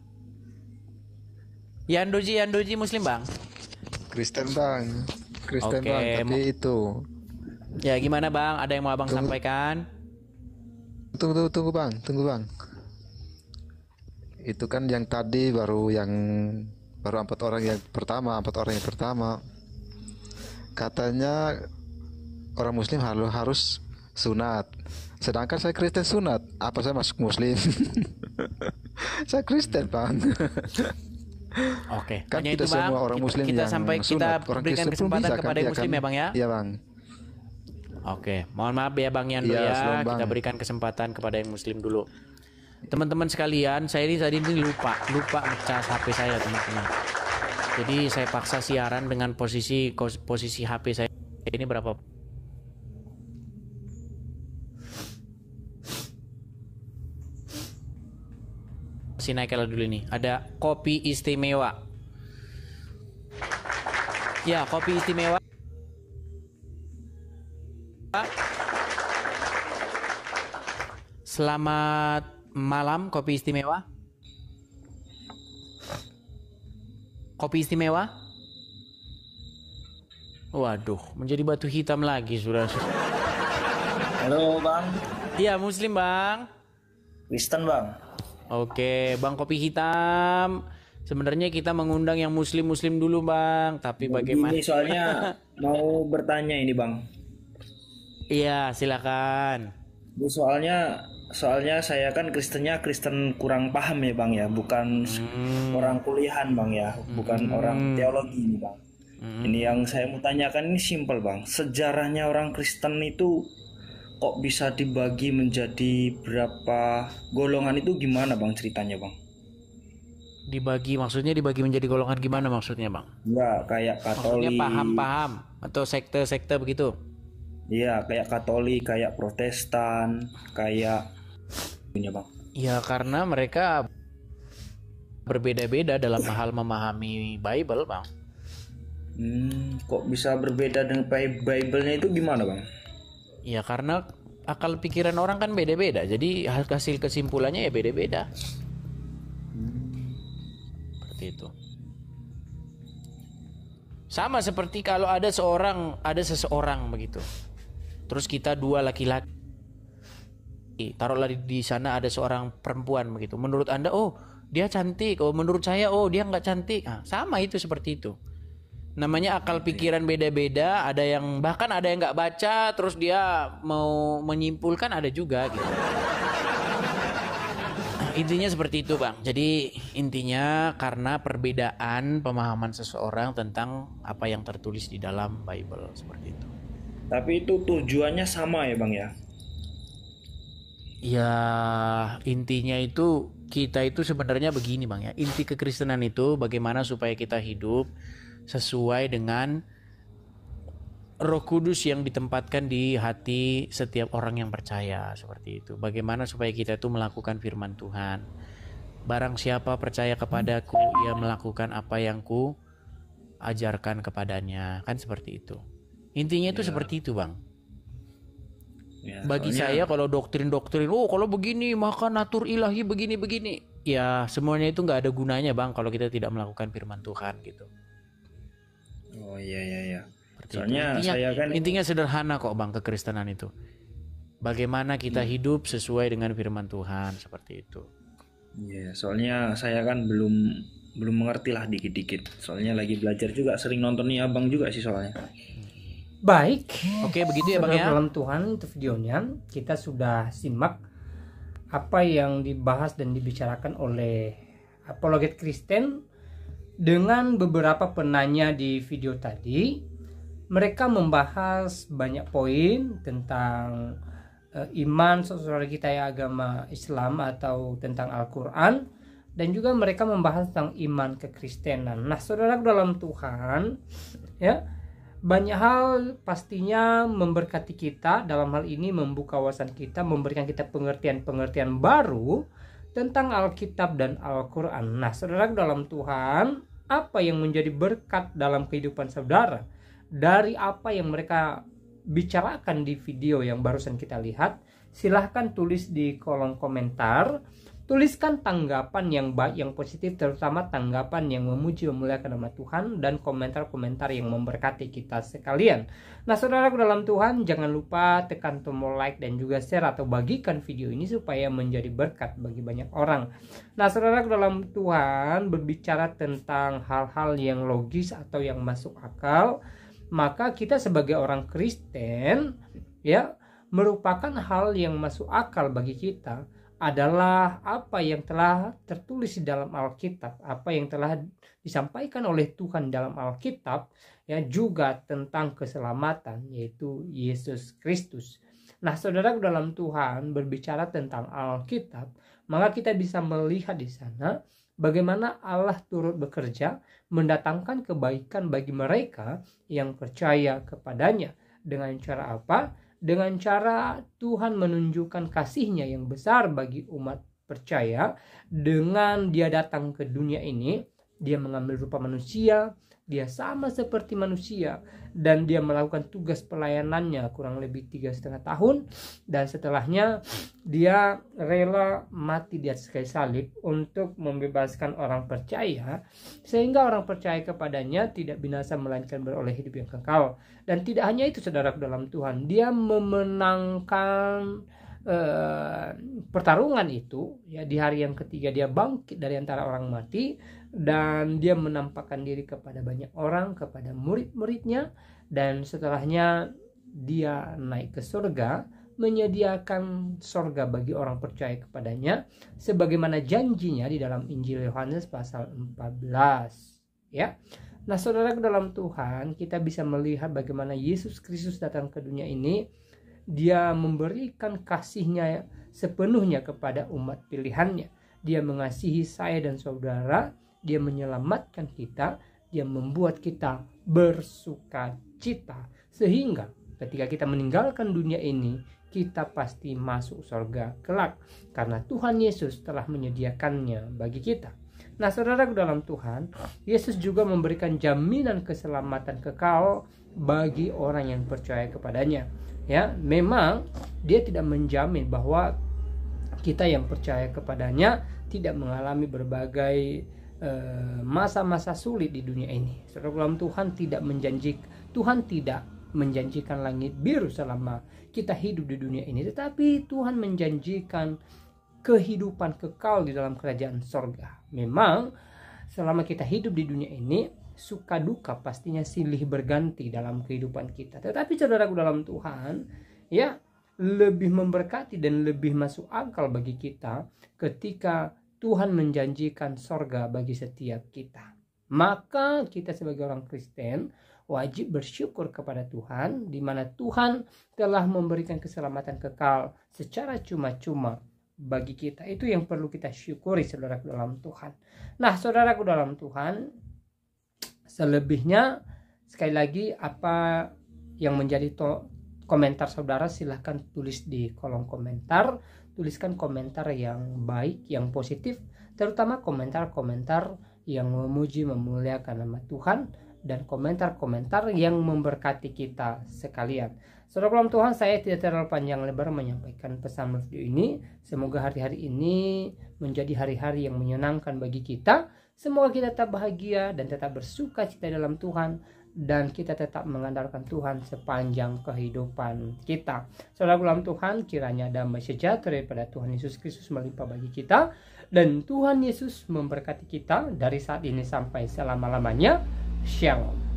Speaker 2: Yandoji Muslim Bang?
Speaker 14: Kristen Bang. Kristen
Speaker 2: Oke.
Speaker 14: Bang, tapi itu.
Speaker 2: Ya gimana Bang? Ada yang mau Abang sampaikan?
Speaker 14: Tunggu Bang. Itu kan yang tadi baru empat orang yang pertama. Katanya orang Muslim harus sunat. Sedangkan saya Kristen sunat. Apa saya masuk Muslim? Saya Kristen Bang.
Speaker 2: Oke,
Speaker 14: Kan
Speaker 2: hanya itu
Speaker 14: tidak
Speaker 2: Bang.
Speaker 14: semua orang muslim
Speaker 2: Kita
Speaker 14: yang
Speaker 2: sampai kita
Speaker 14: sunat. Orang
Speaker 2: berikan
Speaker 14: Kristen pun
Speaker 2: kesempatan
Speaker 14: bisa kan?
Speaker 2: kepada
Speaker 14: Iya
Speaker 2: yang muslim
Speaker 14: kan?
Speaker 2: ya Bang ya.
Speaker 14: Iya Bang.
Speaker 2: Oke, mohon maaf ya Bang Yando
Speaker 14: Iya,
Speaker 2: ya.
Speaker 14: shalom, Bang.
Speaker 2: Kita berikan kesempatan kepada yang muslim dulu. Teman-teman sekalian, saya ini tadi ini lupa ngecas HP saya teman-teman. Jadi saya paksa siaran dengan posisi HP saya ini berapa? Naik dulu ini. Ada kopi istimewa. Ya, kopi istimewa. Selamat malam kopi istimewa. Kopi istimewa. Waduh, menjadi batu hitam lagi sudah.
Speaker 15: Halo Bang.
Speaker 2: Iya, muslim Bang.
Speaker 15: Kristen Bang.
Speaker 2: Oke, Bang Kopi Hitam. Sebenarnya kita mengundang yang muslim-muslim dulu Bang, tapi bagaimana?
Speaker 15: Ini soalnya mau bertanya ini Bang.
Speaker 2: Iya, silakan.
Speaker 15: Ini soalnya saya kan Kristennya Kristen kurang paham ya Bang ya, bukan orang kuliahan Bang ya, bukan orang teologi ini Bang. Ini yang saya mau tanyakan ini simpel Bang. Sejarahnya orang Kristen itu kok bisa dibagi menjadi berapa golongan itu gimana Bang ceritanya Bang?
Speaker 2: Maksudnya dibagi menjadi golongan gimana maksudnya Bang?
Speaker 15: Enggak, kayak Katolik.
Speaker 2: Maksudnya paham atau sekte-sekte begitu?
Speaker 15: Iya, kayak Katolik, kayak Protestan, kayak punya Bang.
Speaker 2: Ya karena mereka berbeda-beda dalam hal memahami Bible Bang.
Speaker 15: Kok bisa berbeda dengan Bible-nya itu gimana Bang?
Speaker 2: Ya karena akal pikiran orang kan beda-beda, jadi hasil kesimpulannya ya beda-beda. Seperti itu. Sama seperti kalau ada seseorang begitu. Terus kita dua laki-laki. Taruhlah di sana ada seorang perempuan begitu. Menurut Anda, oh dia cantik. Oh menurut saya, oh dia nggak cantik. Sama itu seperti itu. Namanya akal pikiran beda-beda, ada yang bahkan ada yang nggak baca terus dia mau menyimpulkan, ada juga gitu. Intinya seperti itu Bang. Jadi intinya karena perbedaan pemahaman seseorang tentang apa yang tertulis di dalam Bible seperti itu.
Speaker 15: Tapi itu tujuannya sama ya Bang ya?
Speaker 2: Ya intinya itu kita itu sebenarnya begini Bang ya. Inti kekristenan itu bagaimana supaya kita hidup sesuai dengan Roh Kudus yang ditempatkan di hati setiap orang yang percaya, seperti itu. Bagaimana supaya kita itu melakukan firman Tuhan. Barang siapa percaya kepadaku, ia melakukan apa yang ku ajarkan kepadanya, kan seperti itu. Intinya itu seperti itu Bang.
Speaker 15: Ya,
Speaker 2: bagi saya kalau doktrin-doktrin, oh kalau begini maka natur ilahi begini-begini, ya semuanya itu nggak ada gunanya Bang kalau kita tidak melakukan firman Tuhan gitu.
Speaker 15: Oh iya.
Speaker 2: Soalnya intinya sederhana kok Bang kekristenan itu. Bagaimana kita hidup sesuai dengan firman Tuhan seperti itu.
Speaker 15: Iya, soalnya saya kan belum mengerti lah dikit-dikit. Soalnya lagi belajar juga, sering nonton nih Abang juga sih soalnya.
Speaker 1: Baik.
Speaker 2: Oke, begitu ya Bang ya.
Speaker 1: Dalam Tuhan itu videonya kita sudah simak apa yang dibahas dan dibicarakan oleh apologet Kristen. Dengan beberapa penanya di video tadi, mereka membahas banyak poin tentang iman saudara kita yang agama Islam atau tentang Al-Quran, dan juga mereka membahas tentang iman kekristenan. Nah, saudara dalam Tuhan, ya banyak hal pastinya memberkati kita, dalam hal ini membuka wawasan kita, memberikan kita pengertian-pengertian baru tentang Alkitab dan Al-Quran. Nah, saudara dalam Tuhan, apa yang menjadi berkat dalam kehidupan saudara dari apa yang mereka bicarakan di video yang barusan kita lihat? Silahkan tulis di kolom komentar. Tuliskan tanggapan yang baik, yang positif, terutama tanggapan yang memuji memuliakan nama Tuhan, dan komentar-komentar yang memberkati kita sekalian. Nah, saudara dalam Tuhan, jangan lupa tekan tombol like dan juga share atau bagikan video ini supaya menjadi berkat bagi banyak orang. Nah, saudara dalam Tuhan, berbicara tentang hal-hal yang logis atau yang masuk akal, maka kita sebagai orang Kristen ya merupakan hal yang masuk akal bagi kita adalah apa yang telah tertulis di dalam Alkitab, apa yang telah disampaikan oleh Tuhan dalam Alkitab, ya, juga tentang keselamatan, yaitu Yesus Kristus. Nah, saudara dalam Tuhan berbicara tentang Alkitab, maka kita bisa melihat di sana bagaimana Allah turut bekerja mendatangkan kebaikan bagi mereka yang percaya kepadanya. Dengan cara apa? Dengan cara Tuhan menunjukkan kasih-Nya yang besar bagi umat percaya dengan Dia datang ke dunia ini. Dia mengambil rupa manusia, Dia sama seperti manusia, dan Dia melakukan tugas pelayanannya kurang lebih 3,5 tahun, dan setelahnya Dia rela mati di atas kayu salib untuk membebaskan orang percaya, sehingga orang percaya kepadanya tidak binasa melainkan beroleh hidup yang kekal. Dan tidak hanya itu, saudara dalam Tuhan, Dia memenangkan pertarungan itu, ya, di hari yang ketiga Dia bangkit dari antara orang mati, dan Dia menampakkan diri kepada banyak orang, kepada murid-muridnya, dan setelahnya Dia naik ke surga, menyediakan surga bagi orang percaya kepadanya sebagaimana janjinya di dalam Injil Yohanes pasal 14, ya. Nah, saudara dalam Tuhan, kita bisa melihat bagaimana Yesus Kristus datang ke dunia ini. Dia memberikan kasih-Nya sepenuhnya kepada umat pilihan-Nya. Dia mengasihi saya dan saudara, Dia menyelamatkan kita, Dia membuat kita bersuka cita, sehingga ketika kita meninggalkan dunia ini, kita pasti masuk surga kelak, karena Tuhan Yesus telah menyediakannya bagi kita. Nah, saudara dalam Tuhan, Yesus juga memberikan jaminan keselamatan kekal bagi orang yang percaya kepadanya. Ya, memang Dia tidak menjamin bahwa kita yang percaya kepadanya tidak mengalami berbagai masa-masa sulit di dunia ini. Saudara dalam Tuhan, Tuhan tidak menjanjikan langit biru selama kita hidup di dunia ini, tetapi Tuhan menjanjikan kehidupan kekal di dalam kerajaan sorga. Memang selama kita hidup di dunia ini, suka duka pastinya silih berganti dalam kehidupan kita. Tetapi saudaraku dalam Tuhan, ya, lebih memberkati dan lebih masuk akal bagi kita ketika Tuhan menjanjikan sorga bagi setiap kita. Maka kita sebagai orang Kristen wajib bersyukur kepada Tuhan, di mana Tuhan telah memberikan keselamatan kekal secara cuma-cuma bagi kita. Itu yang perlu kita syukuri, saudaraku dalam Tuhan. Nah, saudaraku dalam Tuhan, selebihnya sekali lagi apa yang menjadi komentar saudara, silahkan tulis di kolom komentar. Tuliskan komentar yang baik, yang positif, terutama komentar-komentar yang memuji memuliakan nama Tuhan, dan komentar-komentar yang memberkati kita sekalian. Saudara dalam Tuhan, saya tidak terlalu panjang lebar menyampaikan pesan video ini. Semoga hari-hari ini menjadi hari-hari yang menyenangkan bagi kita. Semoga kita tetap bahagia dan tetap bersuka cita dalam Tuhan, dan kita tetap mengandalkan Tuhan sepanjang kehidupan kita. Saudara dalam Tuhan, kiranya damai sejahtera daripada Tuhan Yesus Kristus melimpah bagi kita, dan Tuhan Yesus memberkati kita dari saat ini sampai selama-lamanya. Shalom.